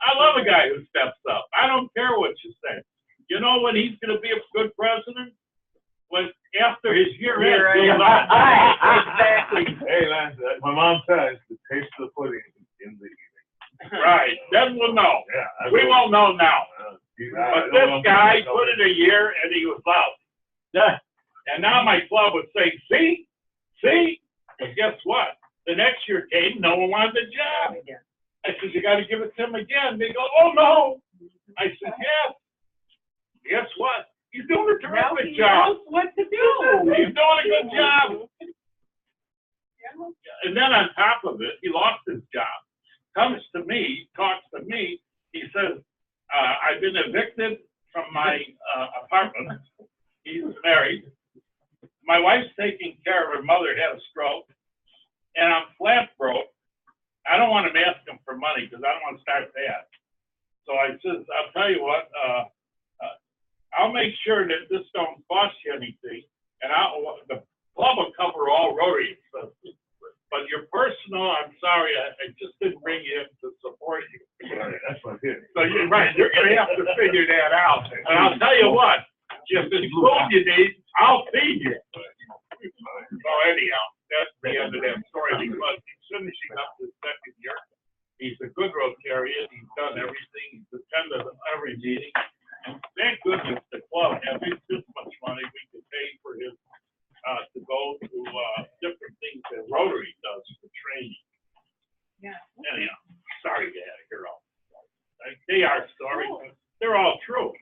I love a guy who steps up. I don't care what you say. You know when he's going to be a good president? When after his year ends. Exactly. Hey, Lance, my mom says the taste of the pudding is in the eating. Right. Then we'll know. Yeah, we won't know now. But this guy put in a year and he was out. Yeah. And now my club would say, see? But guess what? The next year came, no one wanted the job. I said, you got to give it to him again. They go, oh, no. I said, yes. Guess what? He's doing a terrific job. What to do? He's doing a good job. And then on top of it, he lost his job. Comes to me, talks to me. He says, I've been evicted from my apartment. He's married. My wife's taking care of her mother, had a stroke. And I'm flat broke. I don't want him asking for money because I don't want to start that. So I says, I'll tell you what, I'll make sure that this don't cost you anything, and the club will cover all Rotary expenses. But your personal, I'm sorry, I just didn't bring you in to support you. Right, that's what it is. So you're right, you're going to have to figure that out. And I'll tell you what, if it's food you need, I'll feed you. So anyhow, that's the end of that story because he's finishing up his second year. He's a good Rotarian. He's done everything. He's attended every meeting. And thank goodness the club has this much money we can pay for his to go to different things that Rotary does for training. Yeah. Anyhow, sorry to have to hear all. They are stories. They're all true.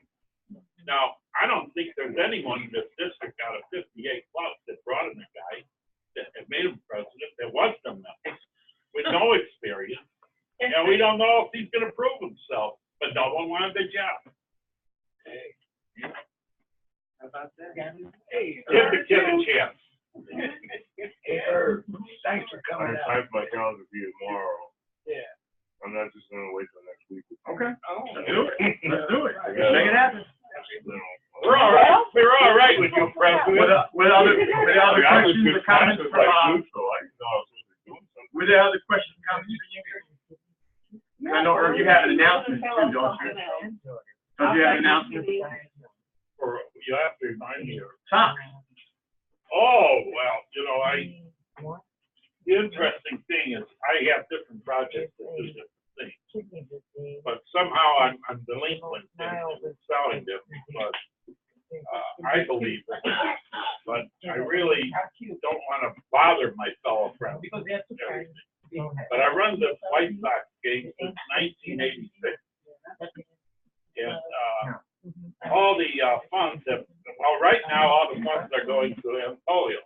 Now, I don't think there's anyone in this district out of 58 clubs that brought in a guy that made him president that was the member with no experience. And we don't know if he's going to prove himself, but no one wanted the job. Hey. How about that? Hey, give the kid a chance. Hey, thanks for coming out. I have my calendar for you tomorrow. Yeah. I'm not just going to wait till next week. Okay. Oh, Let's do it. Let's do it. Yeah. Make it happen. We're all right. We're all right with you, President. With other questions or comments from were there other questions or comments from you? I know Irv, you have an announcement too, don't you? Don't you have an announcement? Or you have to remind me. Tom. Oh, well, the interesting thing is I have different projects that do different things. But somehow I'm delinquent in selling them because I believe it. But I really don't want to bother my fellow friends. But I run the White Sox game since 1986. And all the funds have, well, right now all the funds are going to end polio.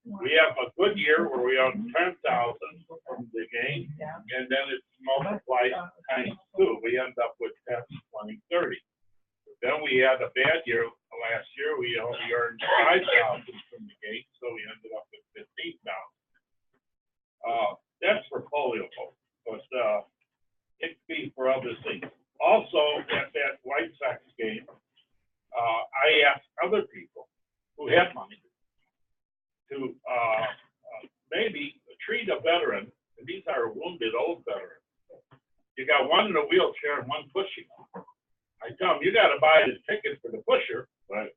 We have a good year where we earn 10,000 from the game, and then it's multiplied times 2. We end up with 10, 20, 30. Then we had a bad year last year. We only earned 5,000 from the game, so we ended up with 15,000. That's for polio, but it could be for other things. Also, at that White Sox game, I asked other people who have money to maybe treat a veteran, and these are wounded old veterans. You got one in a wheelchair and one pushing. I tell them, you got to buy the ticket for the pusher, right?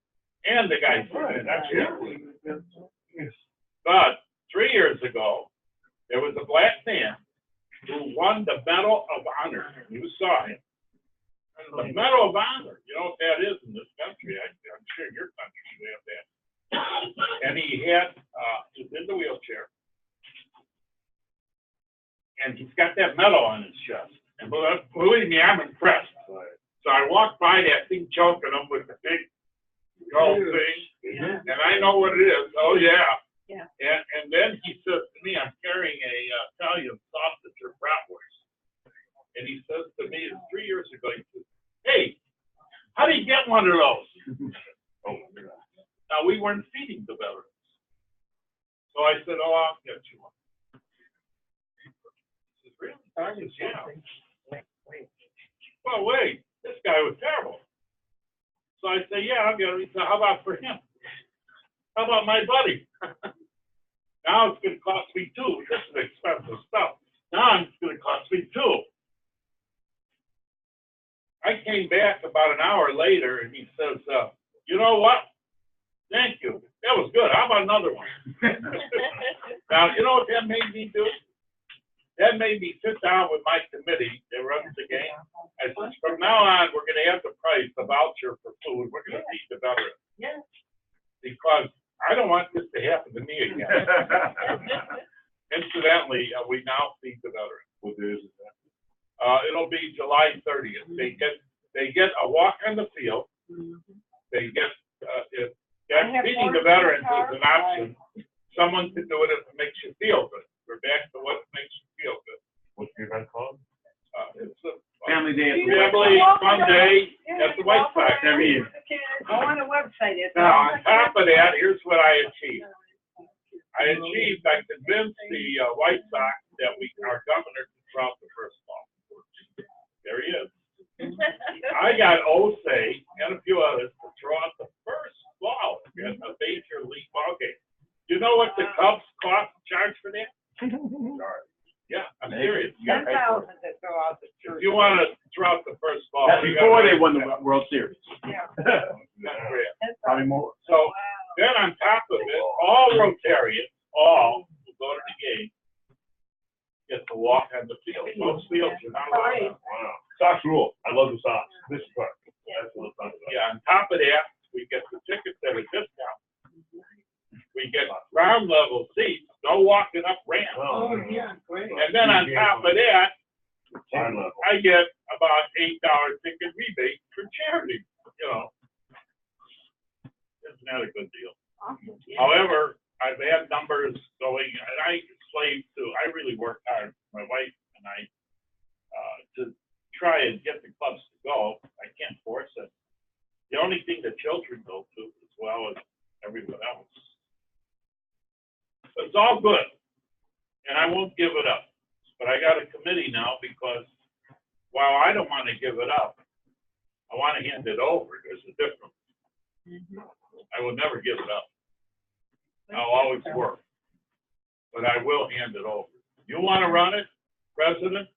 And the guy pushing. That's it. But 3 years ago, there was a black man who won the Medal of Honor. You saw him. The Medal of Honor. You know what that is in this country? I'm sure your country you have that. And he had, he's in the wheelchair. And he's got that medal on his chest. And believe me, I'm impressed. So I walked by that thing choking him with the big gold thing. Yeah. And I know what it is. Oh, yeah. Yeah. And then he says to me, I'm carrying a Italian sausage or bratwurst. And he says to me, it's 3 years ago, he says, hey, how do you get one of those? Oh, now, we weren't feeding the veterans. So I said, oh, I'll get you one. He says, really? I said, yeah. Well, wait, this guy was terrible. So I say, yeah, I'll get it. He said, how about for him? How about my buddy? Now it's going to cost me two. This is expensive stuff. Now it's going to cost me two. I came back about an hour later, and he says, you know what? Thank you. That was good. How about another one? Now, you know what that made me do? That made me sit down with my committee that runs the game. I said, from now on, we're going to have to price the voucher for food. We're going to feed the veterans. Yeah. Because I don't want this to happen to me again. Incidentally, we now feed the veterans. What day is it? It'll be July 30th. They get a walk on the field. They get feeding the veterans is an option. Someone can do it if it makes you feel good. We're back to what makes you feel good. What's the event called? It's a Family Day. Family Fun Day at the White Sox every year. Go on the website. Now, on top of that, here's what I achieved. I convinced the White Sox that our governor could throw out the first ball. There he is. I got Osei and a few others to throw out the first ball in a major league ball game. Do you know what the Cubs charge for that? Yeah, I'm serious. $10,000 to throw out the If you want to throw out the first ball. That's before they won the World Series. Yeah. Probably more. So then on top of it, all Rotarians, all who go to the game, get to walk on the field. Most fields you're not allowed. Wow. Sox rule. I love the Sox. This part. That's what I'm talking about. Yeah, on top of that, we get the tickets at a discount. We get ground level seats, no walking up ramps. Oh, yeah, great. And then on top of that, I get about $8 ticket rebate for charity. You know, isn't that a good deal? Awesome. Yeah. However, I've had numbers going, and I slave too. I really work hard, my wife and I, to try and get the clubs to go. I can't force it. The only thing the children go to, as well as everyone else. It's all good, and I won't give it up. But I got a committee now because while I don't want to give it up, I want to hand it over. There's a difference. I will never give it up. I'll always work, but I will hand it over. You want to run it, President?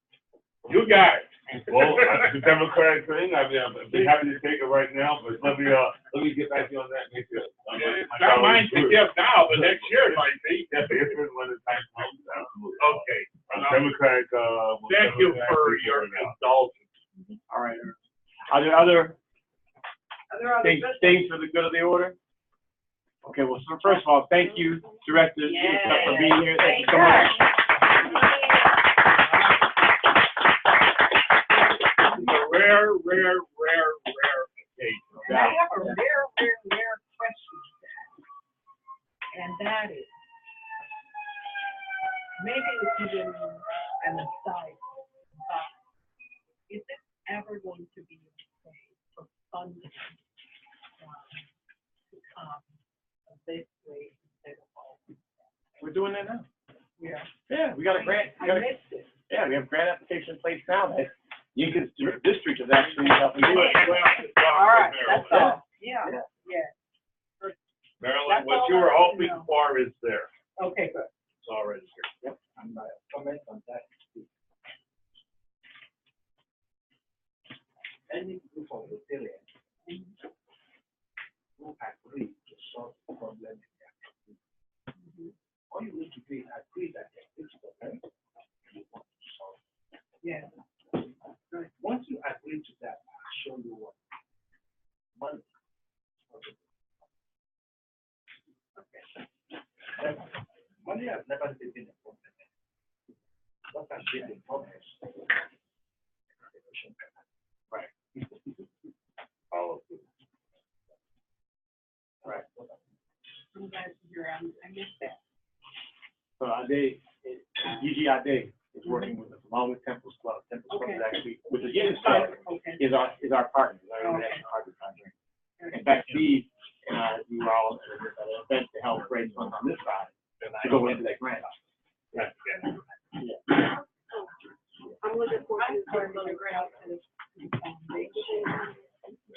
You got it. Well, the Democratic thing, I'd be happy to take it right now, but let me get back to you on that next year. It's not mine to give now, but next year it might be. Yeah, but if and when the time comes, absolutely. Okay. Democratic. Thank you for your indulgence. All right. Are there other things for the good of the order? Okay, well, so first of all, thank you, Director, for being here. Thank you so much. Rare occasion. And I have a rare question. And that is, maybe it's even an aside, but is it ever going to be okay for funding to come this way instead of all? We're doing that now. Yeah. Yeah, we got a grant. I missed it. Yeah, we have grant application in place now that Yinka's district is actually helping do it. All right, that's all. Yeah. Marilyn, what you were hoping for is there. Okay, good. It's already here. Yep, and my comment on that is any group of Rotarians who agree to solve the problem in their community, all you need to do is agree that there is a never taken a problem. What has been the problem? Right. Right. I'm glad to hear. I missed that. So Ade, UGID is working with us along with Temple's Club. Temple's Club is actually, which is getting started, is our partner, is our international partner contract. In fact, Steve and I, we were all at an event to help raise funds on this side to go into that grant. I'm looking forward to starting on the ground.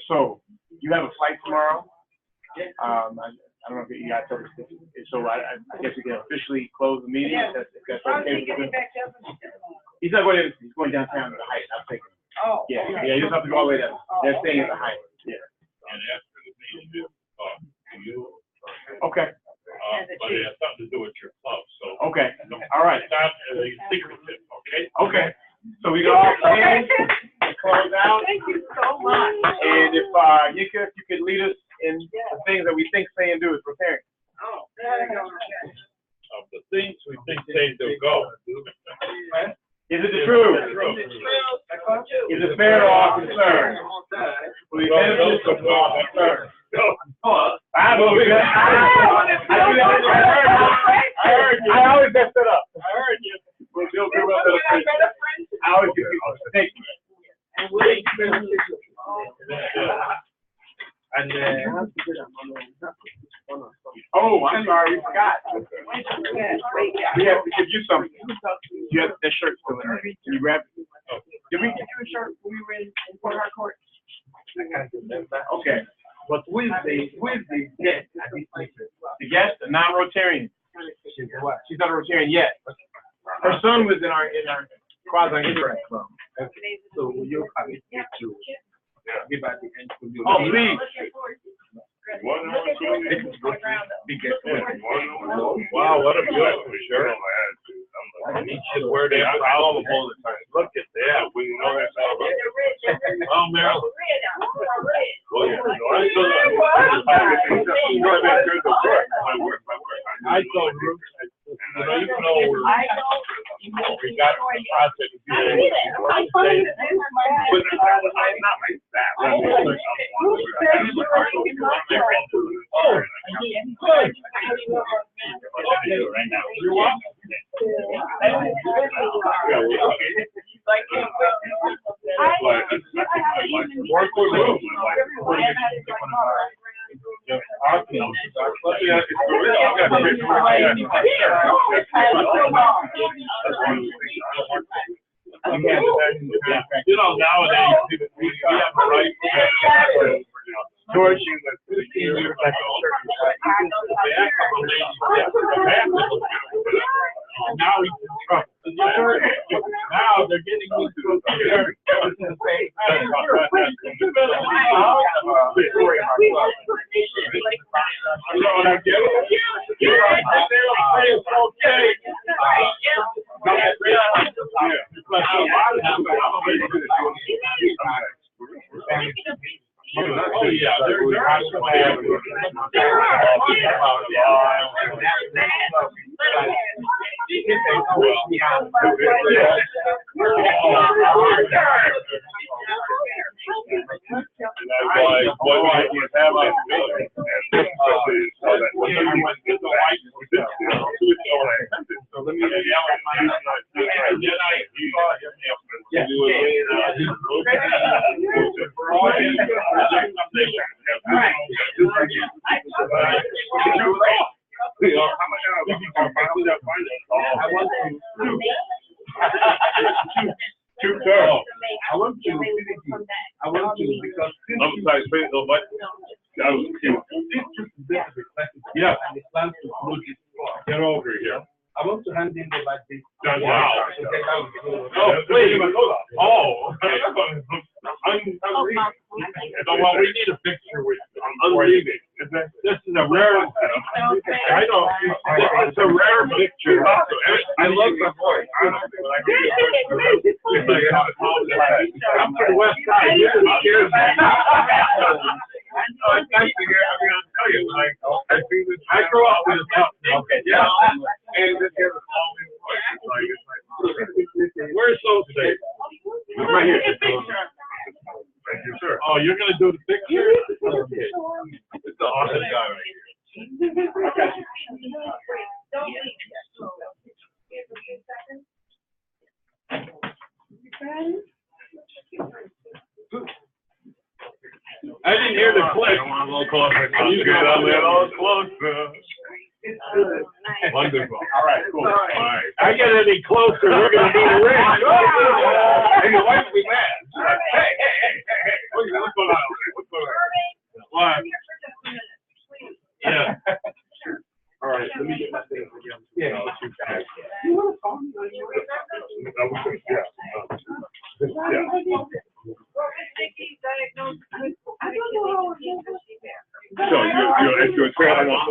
So you have a flight tomorrow. I don't know if you guys told us this. So I guess we can officially close the meeting. If that's okay with you. He's not going. He's going downtown to the Heights. I'm thinking. Oh. Yeah. You don't have to go all the way down. They're staying at the Heights. Yeah. And after the meeting, to you. Okay. But it has something to do with your club, so. Okay. All right. It's not secretive, okay? Okay. So we go all in, close out. Thank you so much. And if Yinka, if you could lead us in the things that we think, say, and do as preparing. Oh, there you go. Of the things we think they do, go. Is it the truth? Is it fair to all concerned? Will we benefit from all concerned? I heard you. I always mess it up. I heard you. We'll do good up to the first. I always give you a thank you. And oh, I'm sorry, we forgot. We have to give you something. You have that shirt still in there. Can you grab it? Did we give you a shirt when we were in Port Harcourt? Okay. But who is the guest at this place? The guest, a non-Rotarian. She's not a Rotarian yet. Her son was in our quasi-interact club. Okay. So will you permit me to give us the interview? Oh, please. Wow, what a beautiful shirt. You should wear that all the time. Look at that. We know that's all about. Oh, Marilyn. Well, yeah. I told Ruth, even though we got the process. You're welcome. You know, nowadays, we have the right George, you were 15 years ago. Now he's in trouble. Now they're getting used to it. You know what I get? You're right. It's okay. Oh yeah, they're Get over here. I want to hand in over this. Wow. Oh, please. Oh, okay. So, well, we need a picture with you. I'm leaving. This is a rare. I know. It's a rare picture. I love the voice. I'm from the West Side. It's nice to hear. I mean, I'll tell you, like, I grew up with a tough. Okay. Yeah. And this year, Right here. Thank you, sir. Oh, you're gonna do the picture? Okay. It's the awesome guy right here. I didn't hear the click. I want a little closer. You get on there a little closer. Wonderful. All right, cool. All right. I get any closer, we're gonna be the ring. Hey, your wife will be mad. Hey. What's going on? What's going on? What? Yeah. All right, let me get my things again. Yeah. You want to call me? Yeah. So you're trailing on.